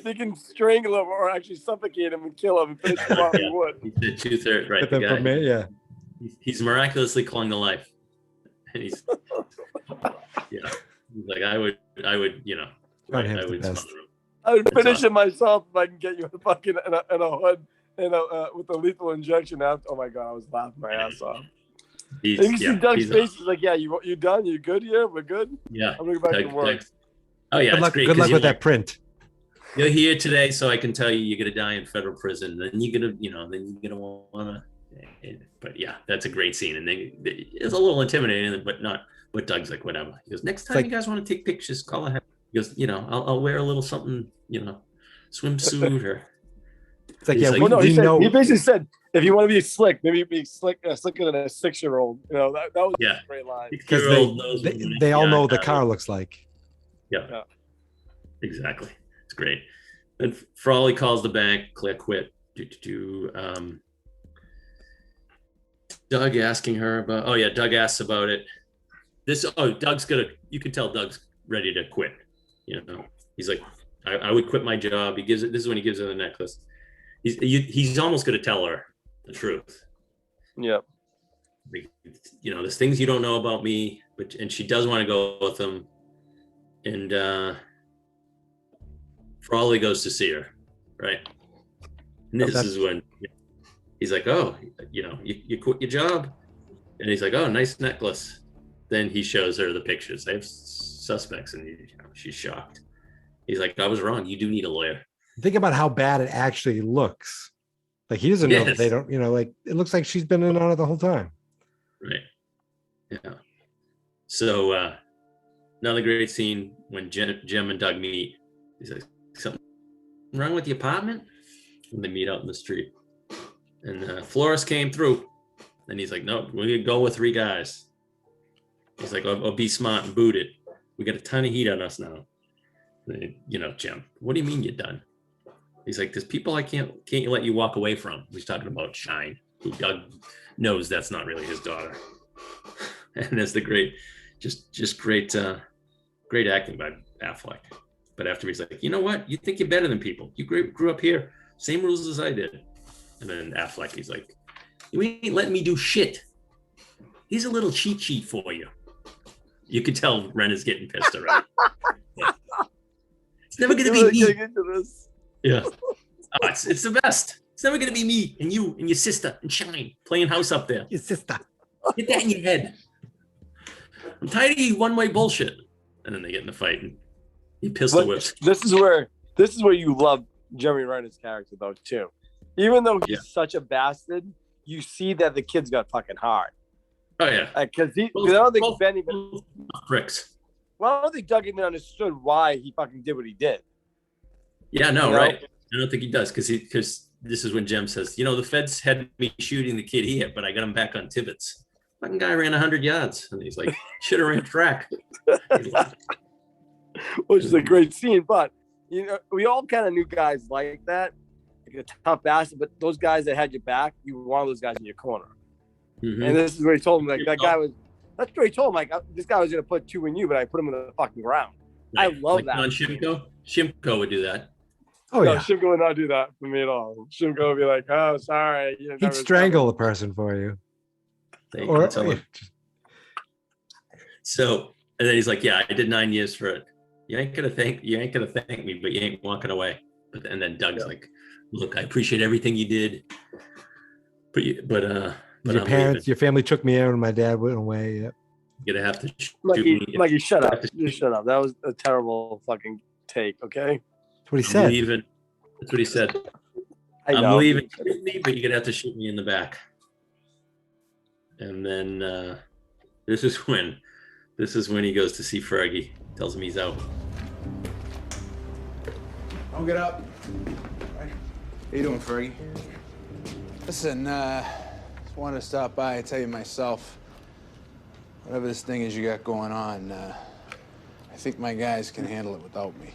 they can strangle him or actually suffocate him and kill him and finish him off, he would. He did 2/3, right? The guy, he's miraculously clung to life, and he's he's like, I would, I would smother him. I would finish it myself if I can get you in a hood and with a lethal injection after. Oh my god, I was laughing my ass off. You see Doug's face. He's like, "Yeah, you done? You good here? We're good." Yeah, I'm gonna go back to work. Oh yeah, good luck with that print. You're here today, so I can tell you you're gonna die in federal prison. Then you're gonna wanna. But yeah, that's a great scene, and it's a little intimidating, but not. But Doug's like, whatever. He goes, next time you guys want to take pictures, call ahead. He goes, I'll wear a little something, swimsuit or. It's like, he basically said, if you want to be slick, maybe be slicker than a 6-year-old. That was a great line. Because they all know what the car looks like. Yeah. Exactly. It's great. And Frawley calls the bank. Claire quit. Doug asking her about. Oh yeah, Doug asks about it. Doug's you can tell Doug's ready to quit. He's like, I would quit my job. This is when he gives her the necklace. He's almost going to tell her the truth. Yeah. There's things you don't know about me, and she does want to go with him. And Frawley goes to see her, right? And this is when he's like, oh, you quit your job. And he's like, oh, nice necklace. Then he shows her the pictures. They have suspects, and she's shocked. He's like, I was wrong. You do need a lawyer. Think about how bad it actually looks. Like, he doesn't know that they don't, it looks like she's been in on it the whole time. Right. Yeah. So another great scene when Jim and Doug meet. He's like, something wrong with the apartment? When they meet out in the street. And Flores came through. And he's like, no, we're going to go with 3 guys. He's like, I'll be smart and boot it. We got a ton of heat on us now. Jim, what do you mean you're done? He's like, there's people I can't let you walk away from. He's talking about Shine, who Doug knows that's not really his daughter. And that's the great acting by Affleck. But after he's like, you know what? You think you're better than people. You grew up here, same rules as I did. And then Affleck, he's like, you ain't letting me do shit. Here's a little cheat sheet for you. You could tell Ren is getting pissed already. It's never gonna be me. Yeah. Oh, it's the best. It's never gonna be me and you and your sister and Shine playing house up there. Your sister. Get that in your head. I'm tired of you one-way bullshit. And then they get in the fight and he pistol whips. This is where you love Jeremy Renner's character though too. Even though he's such a bastard, you see that the kid's got fucking heart. Oh yeah. Because I don't think Ben even bricks. Well, I don't think Doug even understood why he fucking did what he did. Yeah, no, You know? right. I don't think he does because this is when Jem says, the feds had me shooting the kid here, but I got him back on Tibbetts. Fucking guy ran 100 yards. And he's like, should have ran track. Which is a great scene, but we all kind of knew guys like that, like a tough bastard. But those guys that had your back, you were one of those guys in your corner. Mm-hmm. And this is where he told him, like that guy was. That's where he told him, like this guy was gonna put 2 in you, but I put him in the fucking ground. Right. I love like that. On Shimko would do that. Oh no, yeah. Shimko would not do that for me at all. Shimko would be like, "Oh, sorry." He'd strangle the person for you. So, and then he's like, "Yeah, I did 9 years for it. You ain't gonna thank me, but you ain't walking away." And then Doug's like, "Look, I appreciate everything you did, but your parents, your family took me out, and my dad went away. Yep. You're gonna have to shoot Mikey, me. Mikey, shut up. Just shut up. That was a terrible fucking take. Okay. That's what he said. That's what he said. I'm leaving. Shoot me, but you're gonna have to shoot me in the back. And then this is when he goes to see Fergie. Tells him he's out. Don't get up. How you doing, Fergie? Listen, just wanted to stop by and tell you myself, whatever this thing is you got going on, I think my guys can handle it without me.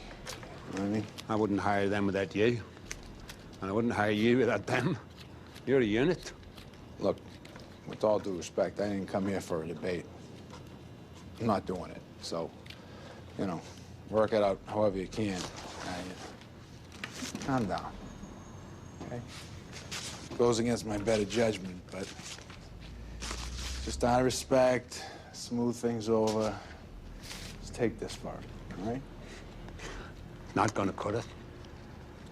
You know what I mean? I wouldn't hire them without you. And I wouldn't hire you without them. You're a unit. Look, with all due respect, I didn't come here for a debate. I'm not doing it. So, work it out however you can. Calm down. Okay? Goes against my better judgment, but just out of respect, smooth things over. Let's take this far, all right? Not gonna cut it.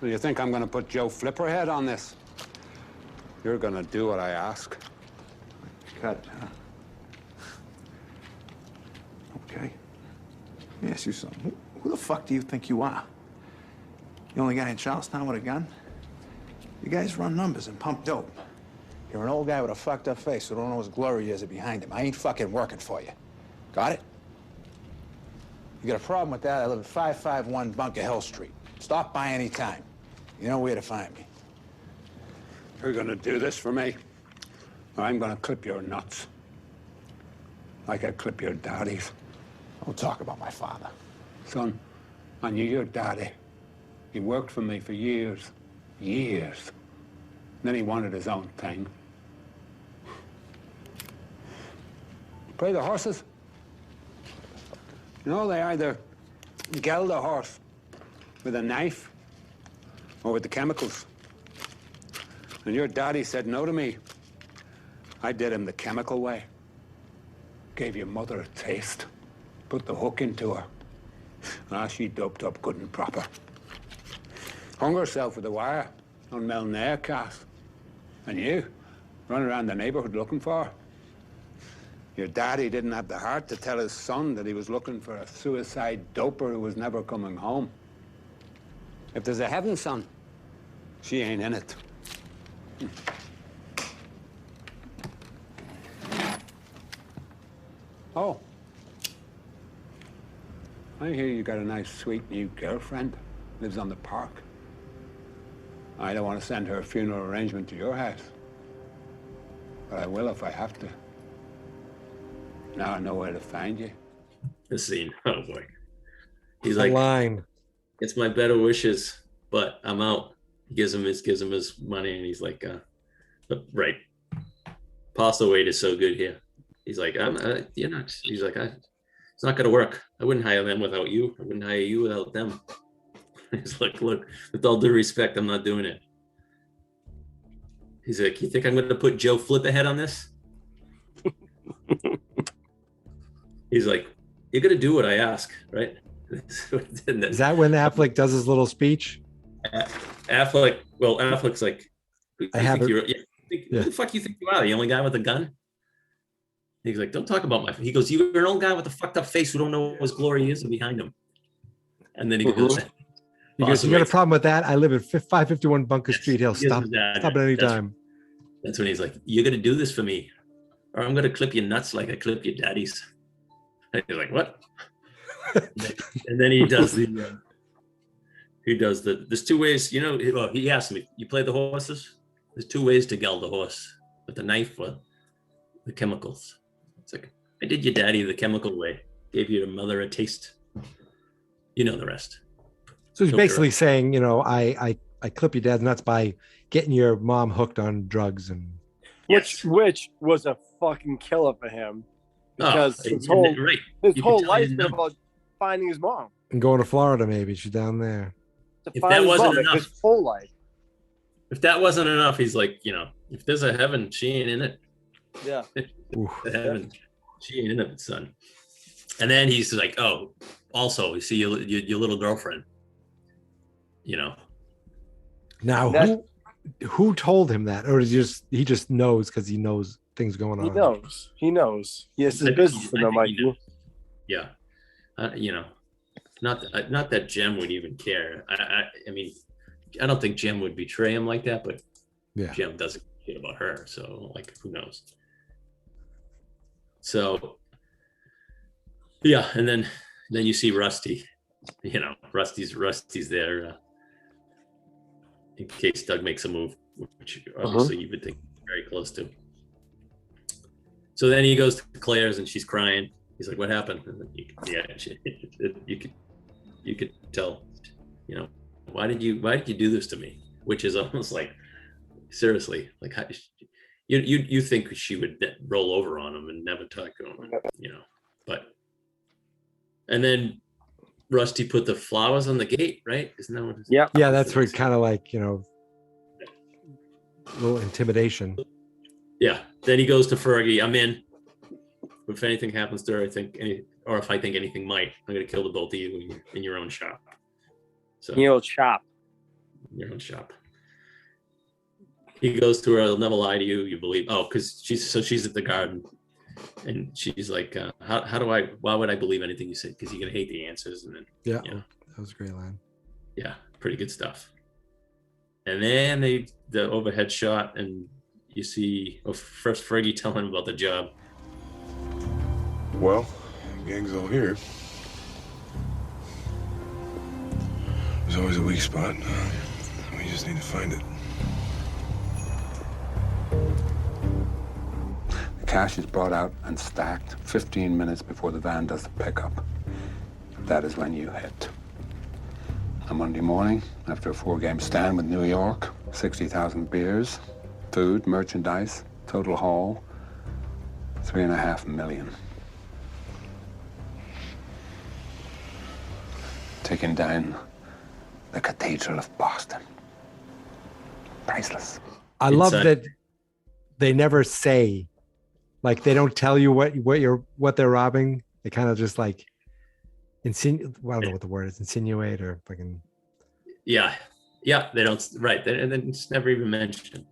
Do you think I'm gonna put Joe Flipperhead on this? You're gonna do what I ask. Cut it, huh? Okay. Let me ask you something. Who the fuck do you think you are? The only guy in Charlestown with a gun? You guys run numbers and pump dope. You're an old guy with a fucked up face who don't know his glory years are behind him. I ain't fucking working for you. Got it? You got a problem with that? I live at 551 Bunker Hill Street. Stop by any time. You know where to find me. You're gonna do this for me, or I'm gonna clip your nuts. Like I clip your daddy's. Don't talk about my father. Son, I knew your daddy. He worked for me for years. Years. Then he wanted his own thing. Play the horses. They either geld a horse with a knife or with the chemicals. And your daddy said no to me. I did him the chemical way. Gave your mother a taste. Put the hook into her. She doped up good and proper. Hung herself with a wire on Melnair cast. And you, run around the neighborhood looking for her. Your daddy didn't have the heart to tell his son that he was looking for a suicide doper who was never coming home. If there's a heaven, son, she ain't in it. Oh. I hear you got a nice, sweet new girlfriend. Lives on the park. I don't want to send her a funeral arrangement to your house. But I will if I have to. Now I know where to find you. The scene. Oh boy. He's The like, line. It's my better wishes, but I'm out. He gives him his money, and he's like, right. Apostle Wade is so good here. He's like, you're not. He's like, it's not gonna work. I wouldn't hire them without you. I wouldn't hire you without them. He's like, look, with all due respect, I'm not doing it. He's like, you think I'm gonna put Joe Flipperhead on this? He's like, you're gonna do what I ask, right? Is that when Affleck does his little speech? Affleck's like, who I have it. Who the fuck you think you are? The only guy with a gun? He's like, don't talk about my. He goes, you're an old guy with a fucked up face who don't know what his glory is behind him. And then he goes, you got a problem with that? I live at 551 Bunker Street. He'll stop at any time. That's when he's like, you're gonna do this for me, or I'm gonna clip your nuts like I clip your daddy's. And he's like, what? And then he does there's two ways, well, he asked me, you play the horses? There's two ways to geld a horse, with the knife or the chemicals. It's like, I did your daddy the chemical way, gave your mother a taste. You know the rest. So he's basically saying, I clip your dad's nuts by getting your mom hooked on drugs, and which was a fucking killer for him, because his whole life is about finding his mom and going to Florida. Maybe she's down there. If that wasn't enough, his whole life. If that wasn't enough, he's like, if there's a heaven, she ain't in it. Yeah. The heaven, she ain't in it, son. And then he's like, oh, also, you see your little girlfriend. Now, who told him that, or is he just knows because he knows things going on? He knows. He has his business to know, Mikey. Yeah. Not that Jem would even care. I mean, I don't think Jem would betray him like that, but yeah, Jem doesn't care about her, so like, who knows? So yeah, and then you see Rusty. Rusty's there in case Doug makes a move, which obviously you would think very close to. So then he goes to Claire's and she's crying. He's like, "What happened?" And then you could tell, why did you do this to me? Which is almost like, seriously, like, how, you think she would roll over on him and never talk to him, but. And then Rusty put the flowers on the gate, right? Isn't that what? Yeah, that's where kind of like, a little intimidation. Yeah. Then he goes to Fergie. I'm in. If anything happens to her, if I think anything might, I'm going to kill the both of you in your own shop. So your own shop. Your own shop. He goes to her. I'll never lie to you. You believe? Oh, because she's at the garden. And she's like, why would I believe anything you say? Because you're going to hate the answers. And then, that was a great line. Yeah, pretty good stuff. And then the overhead shot, and you see first Fergie telling him about the job. Well, gang's all here. There's always a weak spot. We just need to find it. Cash is brought out and stacked 15 minutes before the van does the pickup. That is when you hit. On Monday morning, after a 4-game stand with New York, 60,000 beers, food, merchandise, total haul, $3.5 million. Taking down the Cathedral of Boston. Priceless. I love that they never say. Like, they don't tell you what they're robbing. They kind of just like I don't know what the word is, insinuate or fucking. Yeah, they don't. Right, and then it's never even mentioned.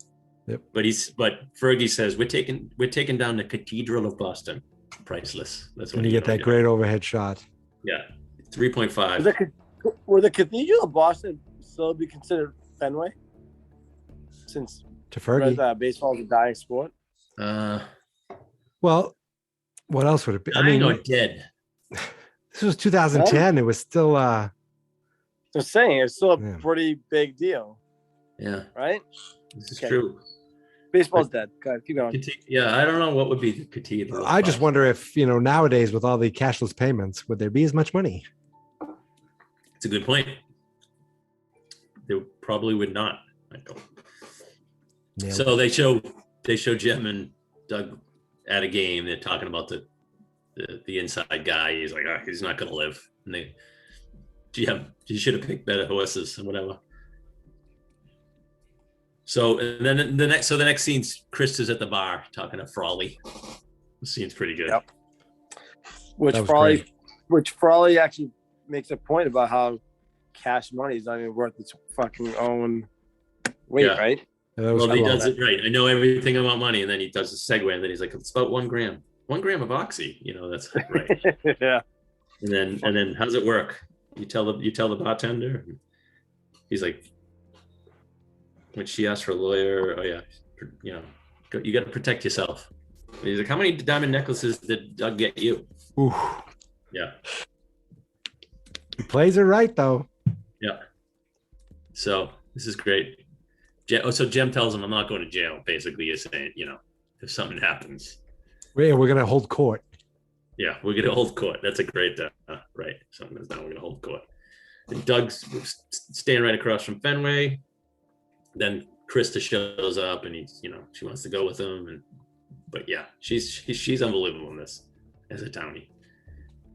Yep. But Fergie says we're taking down the Cathedral of Boston. Priceless. That's when you get that great overhead shot. Yeah, 3.5. Will the Cathedral of Boston still be considered Fenway? Since to Fergie, baseball is a dying sport. Well, what else would it be? I mean, or dead. This was 2010. It was still. I'm saying it's still a pretty big deal. Yeah. Right. This is true. Baseball's dead. Go ahead, keep going. Yeah, I don't know what would be the Cathedral. I just wonder if nowadays with all the cashless payments, would there be as much money? It's a good point. There probably would not. I don't. Yeah. So they show Jem and Doug at a game. They're talking about the inside guy. He's like, he's not going to live. And you should have picked better horses and whatever. So and then the next scene's Chris is at the bar talking to Frawley. The scene's pretty good. Yep. Which Frawley which Frawley actually makes a point about how cash money is not even worth its fucking own weight, Yeah. right? Well, he does it right. I know everything about money, and then he does a segue, and then he's like, "It's about 1 gram. 1 gram of oxy." You know, that's right. Yeah. And then how does it work? You tell the bartender. He's like, when she asks for a lawyer, oh yeah, you know, you got to protect yourself. And he's like, how many diamond necklaces did Doug get you? Ooh. Yeah. He plays it right though. Yeah. So this is great. So Jem tells him, I'm not going to jail. Basically, you're saying, you know, if something happens. We're going to hold court. Yeah, we're going to hold court. That's a great, right. Something is done. We're going to hold court. And Doug's staying right across from Fenway. Then Krista shows up and he's, you know, she wants to go with him. But yeah, she's unbelievable in this as a townie.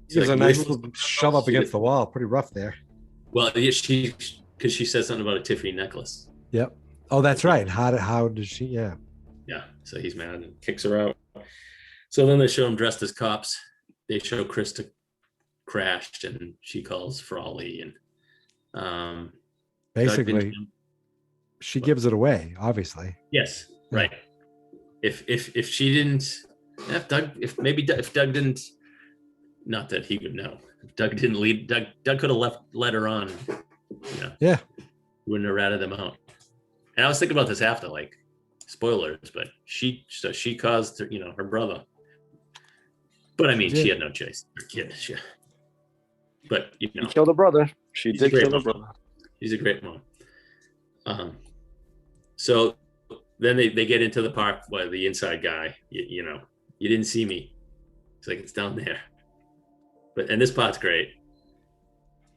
There's a nice little shove up against the wall. Pretty rough there. Well, yeah, because she says something about a Tiffany necklace. Yep. Oh, that's right. How does she? Yeah. Yeah. So he's mad and kicks her out. So then they show him dressed as cops. They show Krista crashed and she calls Frawley and basically she gives it away, obviously. Yes. Right. If she didn't, if Doug didn't, not that he would know. If Doug didn't lead, Doug could have let her on. You know, yeah. Wouldn't have ratted them out. And I was thinking about this after, like, spoilers, but she caused her, you know, her brother. But I mean, she had no choice. Her kid. But you know, he killed her brother. She did kill her brother. She's a great mom. So then they get into the park where the inside guy, you know, you didn't see me. It's like, it's down there. And this part's great.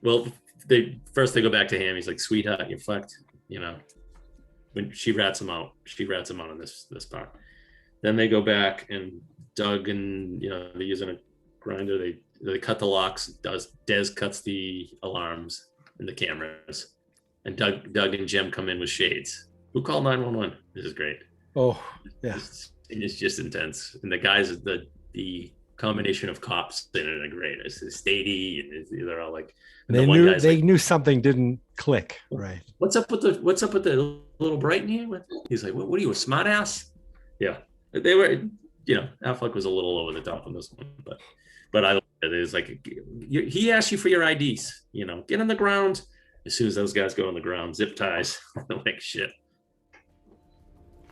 Well, they go back to him. He's like, sweetheart, you're fucked. You know, when she rats him out in this part. Then they go back and Doug and, you know, they're using a grinder. They cut the locks. Des cuts the alarms and the cameras. And Doug and Jem come in with shades. Who called 911? This is great. Oh, yeah. It's just intense. And the guys, the combination of cops in it are great. It's Stady and they're all like, they knew something didn't click. Right. What's up with the little Brighton here? He's like, what are you, a smart ass? Yeah. They were, you know, Affleck was a little over the top on this one, but I, it's like, he asked you for your IDs, you know, get on the ground. As soon as those guys go on the ground, zip ties, like shit.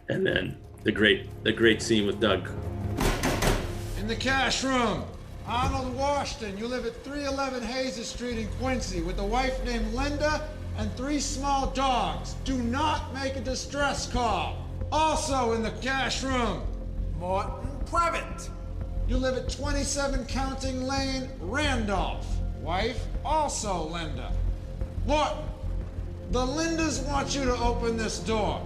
And then the great scene with Doug. In the cash room, Arnold Washington. You live at 311 Hayes Street in Quincy with a wife named Linda and 3 small dogs. Do not make a distress call. Also in the cash room, Morton Previtt. You live at 27 Counting Lane, Randolph. Wife, also Linda. Morton, the Lindas want you to open this door.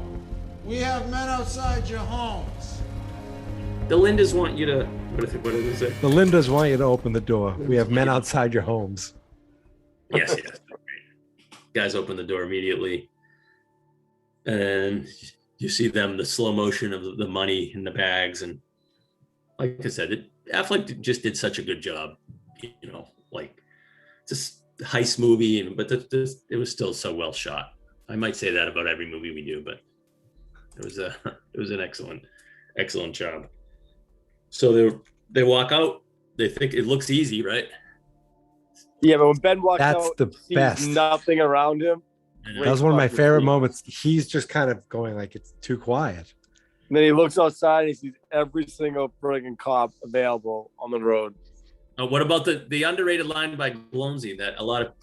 We have men outside your homes. The Lindas want you to, what did it say? The Lindas want you to open the door. We have men outside your homes. Yes. Guys open the door immediately. And you see them, the slow motion of the money in the bags. And like I said, Affleck just did such a good job. You know, like, just heist movie, but it was still so well shot. I might say that about every movie we do, but it was an excellent job. So they walk out. They think it looks easy, right? Yeah, but when Ben walks That's out, the sees best. nothing around him. That was one of my favorite moments. He's just kind of going like, it's too quiet. And then he looks outside and he sees every single friggin' cop available on the road. What about the underrated line by Glomsey that a lot of,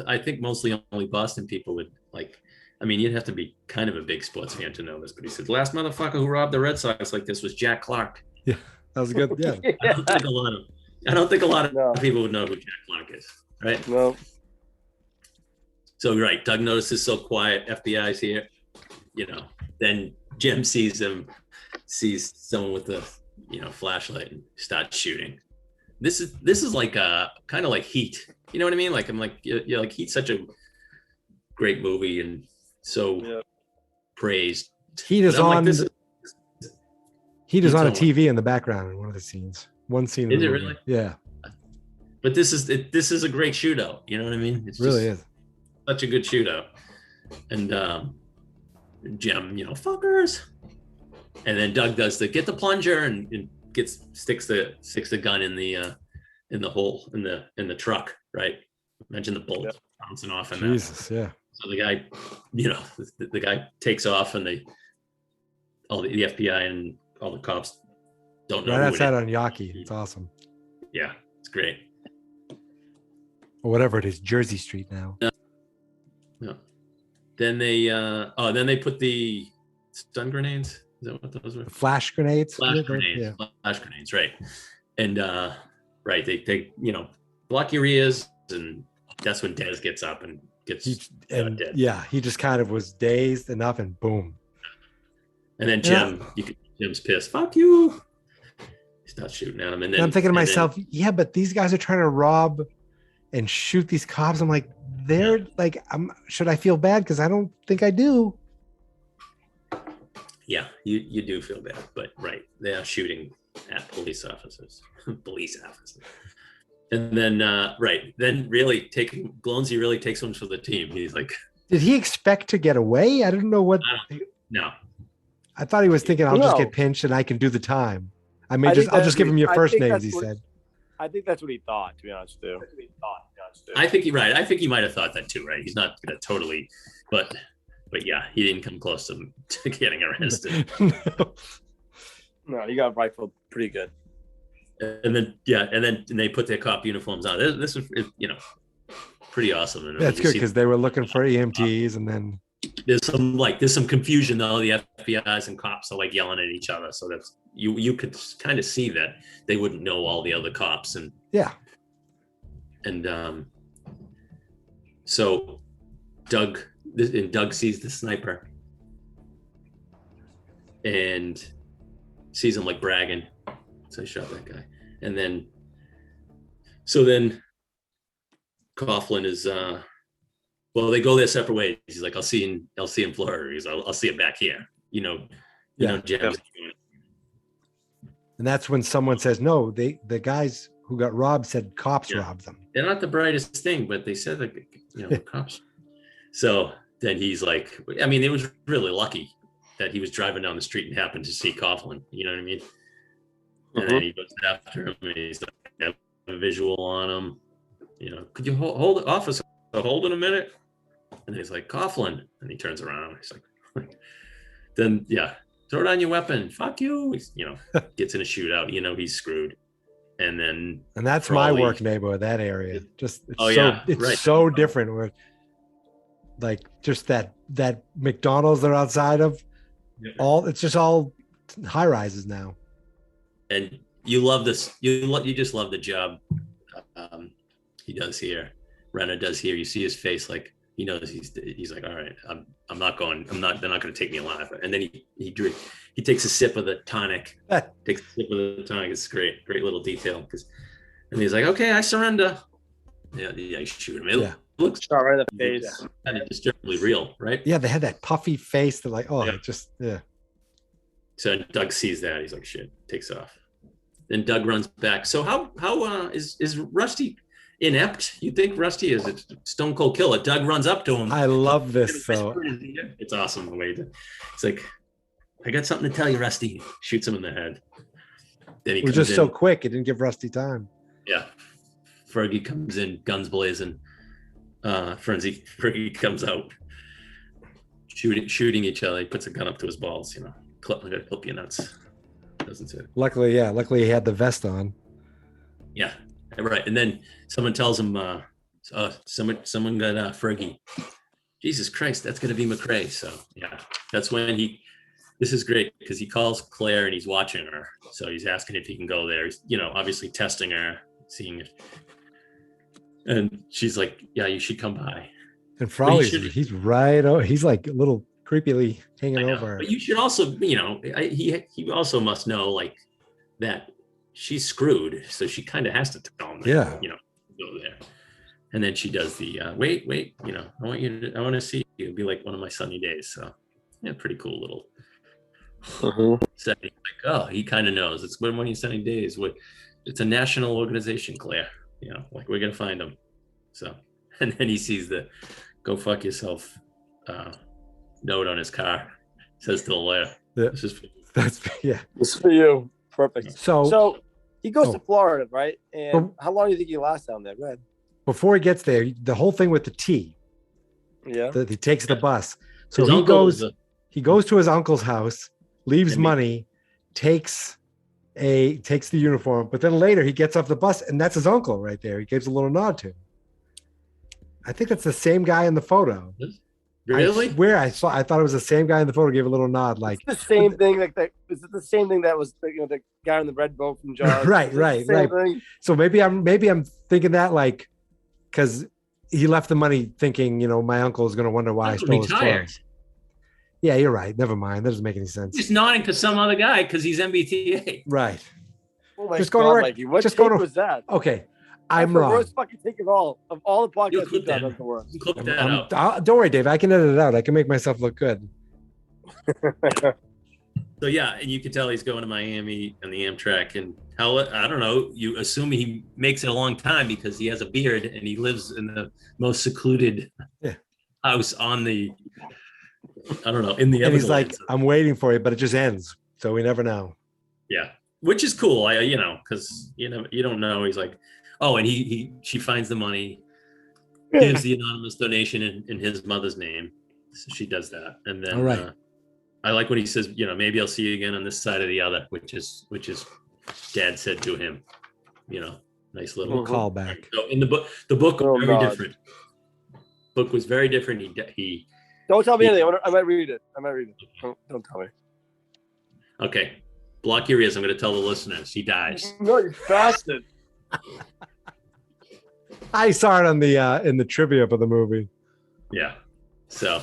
I think mostly only Boston people would like. I mean, you'd have to be kind of a big sports fan to know this, but he said, last motherfucker who robbed the Red Sox like this was Jack Clark. Yeah, that was good. Yeah. I don't think a lot of people would know who Jack Clark is, right? No. So, right, Doug notices so quiet, FBI's here, you know, then Jem sees someone with a, you know, flashlight and starts shooting. This is like kind of like Heat. You know what I mean? Like, I'm like, you're like, Heat's such a great movie and so praised. Heat is on. Like, Heat is on a TV in the background in one of the scenes. One scene. Is it really? Yeah. But this is a great shootout. You know what I mean? It's really just is such a good shootout. And Jim, fuckers. And then Doug does get the plunger and sticks the gun in the hole in the truck, right? Imagine the bullet bouncing off in Jesus, that. yeah. So the guy, the guy takes off, and all the FBI and all the cops don't know. Right who it outside is. on Yawkey. It's awesome. Yeah, it's great. Or whatever it is, Jersey Street now. Yeah. Then they put the stun grenades. Is that what those were? Flash grenades. Flash grenades. Yeah. Flash grenades, right. And right, they block your ears, and that's when Dez gets up and gets dead. Yeah, he just kind of was dazed enough, and boom. And then Jim's pissed. Fuck you. He starts shooting at him, and then I'm thinking to myself, yeah, but these guys are trying to rob and shoot these cops. I'm like, they're like, should I feel bad? Because I don't think I do. Yeah, you do feel bad, but right, they are shooting at police officers. And then then really Glonsey really takes one for the team. He's like, did he expect to get away? I didn't know what. No, I thought he was thinking, I'll just get pinched and I can do the time. I'll just give him your first names. He said. I think that's what he thought. To be honest, too. I think I think he might have thought that too. Right? He's not gonna totally, but yeah, he didn't come close to getting arrested. No, he got rifled pretty good. And then they put their cop uniforms on. This was, pretty awesome. And That's good because they were looking for EMTs, and then there's some confusion though. The FBI's and cops are like yelling at each other, so that's you could kind of see that they wouldn't know all the other cops, and so Doug sees the sniper and sees him like bragging. So I shot that guy. And then Coughlin is they go their separate ways. He's like, I'll see in Florida. He's I'll see it back here. Jabs. And that's when someone says, no, the guys who got robbed said cops robbed them. They're not the brightest thing, but they said that cops. So then he's like, I mean, it was really lucky that he was driving down the street and happened to see Coughlin. You know what I mean? And then he goes after him, and he's like, I have a visual on him. Could you hold it, officer? Hold it a minute. And he's like, Coughlin. And he turns around. He's like, then, throw down your weapon. Fuck you. He's, gets in a shootout. He's screwed. And that's my work neighborhood, that area. It's so different. Where, like, just that McDonald's they're outside of, it's just all high rises now. And you love this. You just love the job he does here. Renner does here. You see his face, like he knows he's like, all right, I'm not going. They're not going to take me alive. And then he takes a sip of the tonic. It's great little detail and he's like, okay, I surrender. Yeah, I shoot him. It looks shot right in the face. Kind of disturbingly real, right? Yeah, they had that puffy face. They're like, So Doug sees that. He's like, shit, takes off. Then Doug runs back. So how is Rusty inept? You think Rusty is a stone cold killer? Doug runs up to him. I love this. So it's awesome the way it's like, I got something to tell you, Rusty. Shoots him in the head. Then he was just so quick. It didn't give Rusty time. Yeah. Fergie comes in, guns blazing. Fergie comes out, shooting each other. He puts a gun up to his balls. I'm gonna clip you nuts. Doesn't say. Luckily he had the vest on. Yeah, right. And then someone tells him, someone got Fergie. Jesus Christ, that's gonna be McRae. So that's when this is great because he calls Claire and he's watching her. So he's asking if he can go there. He's, obviously testing her, seeing if. And she's like, yeah, you should come by. And Frawley's, he's right. Oh, he's like a little creepily hanging over. But you should also, he also must know like that she's screwed. So she kind of has to tell him that, go there. And then she does the, wait, I want to see you. It'll be like one of my sunny days. So pretty cool little setting. Like, oh, he kind of knows. It's one of your sunny days. It's a national organization, Claire. You know, like we're gonna find him. So, and then he sees the "Go fuck yourself" note on his car. Says to the lawyer, Yeah. "This is for you." That's yeah. This is for you. Perfect. So he goes Oh. to Florida, right? And But- how long do you think he lasts down there? Go ahead. Before he gets there, the whole thing with the tea, Yeah. that he takes the bus. So His he uncle goes is a- he goes to his uncle's house, leaves And he- money, takes the uniform, but then later he gets off the bus and that's his uncle right there. He gives a little nod to him. I think that's the same guy in the photo. Really? I swear I thought it was the same guy in the photo, gave a little nod like The same thing, like that. Is it the same thing that was the guy in the red boat from Jaws? right, Is it the right, same right. thing? So maybe I'm thinking that like because he left the money thinking, my uncle is gonna wonder why I stole his Retired. clothes. Yeah, you're right. Never mind. That doesn't make any sense. He's nodding to some other guy because he's MBTA. Right. Oh my Just go to God, work. Mikey, what Just take go to- was that? Okay. That's I'm the wrong. worst fucking take of all the podcasts You'll clip we've done. that. That's the worst. Clip that out. Don't worry, Dave. I can edit it out. I can make myself look good. So yeah, and you can tell he's going to Miami and the Amtrak, and how I don't know. You assume he makes it a long time because he has a beard and he lives in the most secluded house on the. I don't know in the. And he's like, Everglades. I'm waiting for you, but it just ends. So we never know. Yeah, which is cool. Because you don't know. He's like, oh, and she finds the money, gives the anonymous donation in his mother's name. So she does that, and then All right. I like when he says, maybe I'll see you again on this side or the other, which is Dad said to him. Nice little Callback. So in the book was Oh, very God. different. Book was very different. He Don't tell me anything. I might read it. Don't tell me. okay. Block your ears. I'm going to tell the listeners. He dies. No, you bastard. I saw it on the in the trivia for the movie. Yeah. So,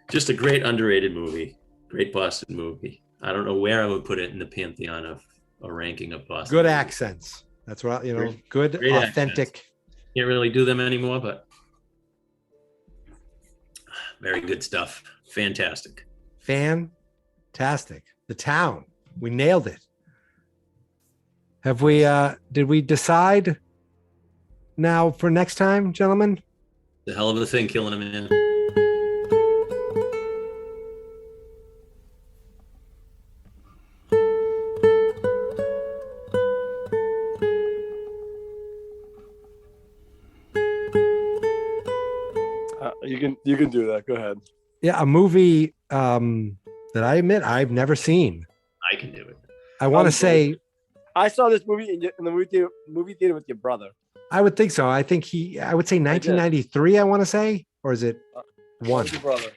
just a great underrated movie. Great Boston movie. I don't know where I would put it in the pantheon of a ranking of Boston. Good movies. accents. That's right. Good, Great authentic. accents. Can't really do them anymore, but very good stuff. Fantastic. Fantastic. The Town. We nailed it. Have we? Did we decide now for next time, gentlemen? The hell of a thing killing a man. You can do that. Go ahead. Yeah, a movie that I admit I've never seen. I can do it. I want to say I saw this movie in the movie theater with your brother. I would think so. I think I would say 1993. I want to say, or is it one? With your brother.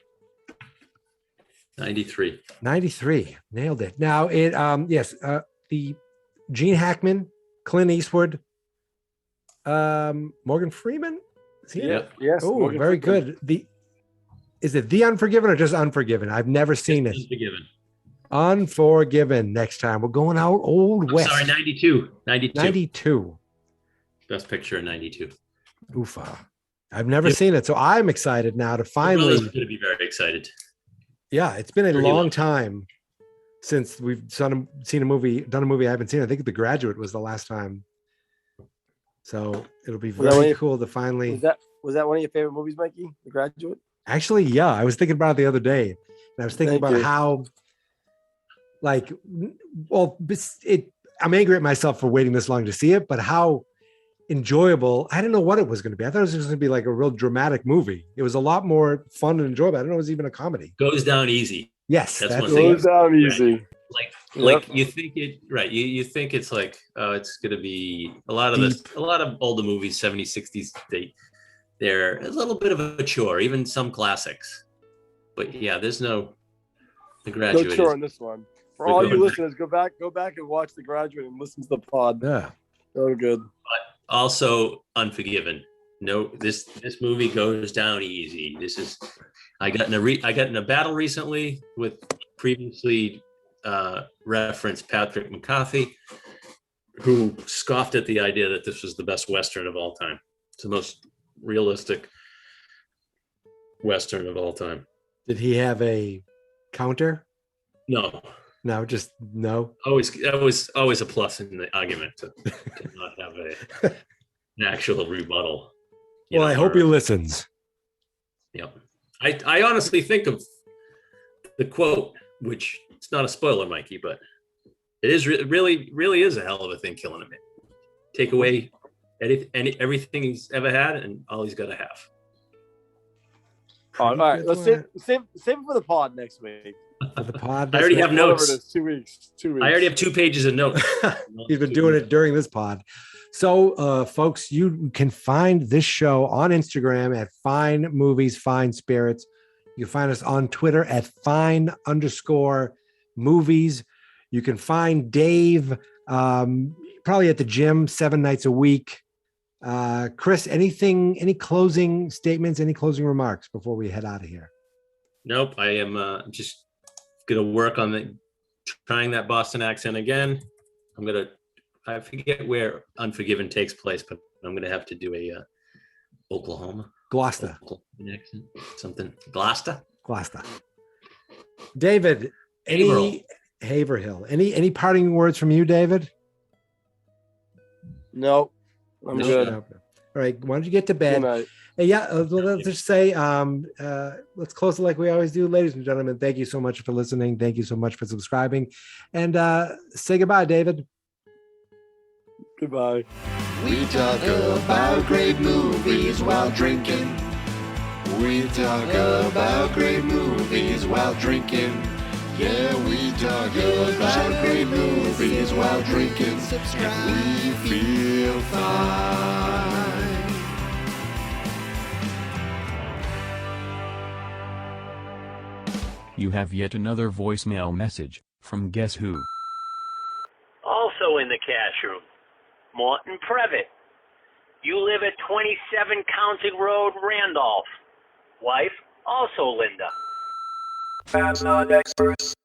93. 93. Nailed it. Now it yes, the Gene Hackman, Clint Eastwood, Morgan Freeman. Is he in it? Yes. Oh, Morgan very Freeman. good. Is it The Unforgiven or just Unforgiven? I've never seen it. Unforgiven. Unforgiven. Next time we're going out Old I'm West. sorry, 92. 92. 92. Best picture in 92. Oofa. I've never seen it, so I'm excited now to My finally. brother's going to be very excited. Yeah, it's been a Very long long. time since we've done a movie I haven't seen. I think The Graduate was the last time. So it'll be Was that one very of cool to finally. Was that one of your favorite movies, Mikey? The Graduate. Actually, yeah, I was thinking about it the other day, and I was thinking Thank about you. how, like, well, I'm angry at myself for waiting this long to see it, but how enjoyable. I didn't know what it was going to be. I thought it was just going to be like a real dramatic movie. It was a lot more fun and enjoyable. I didn't know it was even a comedy. Goes down easy. Yes, That's one that's thing. Goes down easy. Like you think it right. You think it's like it's gonna be a lot of older movies, 70s, 60s, they're a little bit of a chore, even some classics. But yeah, there's The No Graduate. chore is- on this one. For We're all you going back. listeners, go back and watch The Graduate and listen to the pod. Yeah. So good. Also Unforgiven. No, this movie goes down easy. I got in a battle recently with previously referenced Patrick McCarthy, who scoffed at the idea that this was the best Western of all time. It's the most realistic Western of all time. Did he have a counter? No, No, just no. that was always a plus in the argument to not have a. an actual rebuttal. Well, I hope he listens. Yep. I honestly think of the quote, which it's not a spoiler, Mikey, but it is really is a hell of a thing killing him. Take away everything he's ever had and all he's got to have. All right, let's save it for the pod next week. For the pod, I already have notes. 2 weeks. I already have 2 pages of notes. He's been doing it during this pod. So, folks, you can find this show on Instagram at Fine Movies, Fine Spirits. You can find us on Twitter at Fine_movies. You can find Dave probably at the gym 7 nights a week. Chris, any closing statements, any closing remarks before we head out of here? Nope. I am just going to work on trying that Boston accent again. I forget where Unforgiven takes place, but I'm going to have to do a Oklahoma. Gloucester. Accent, something. Gloucester. David, Haverhill. Any parting words from you, David? No, I'm good. All right. Why don't you get to bed? Hey, let's just say, let's close it like we always do. Ladies and gentlemen, thank you so much for listening. Thank you so much for subscribing. And say goodbye, David. Goodbye. We talk about great movies while drinking. We talk about great movies while drinking. Yeah, we talk about great movies while drinking. And we feel fine. You have yet another voicemail message from Guess Who. Also in the cash room, Morton Previtt. You live at 27 Counting Road, Randolph. Wife, also Linda. Fans not experts.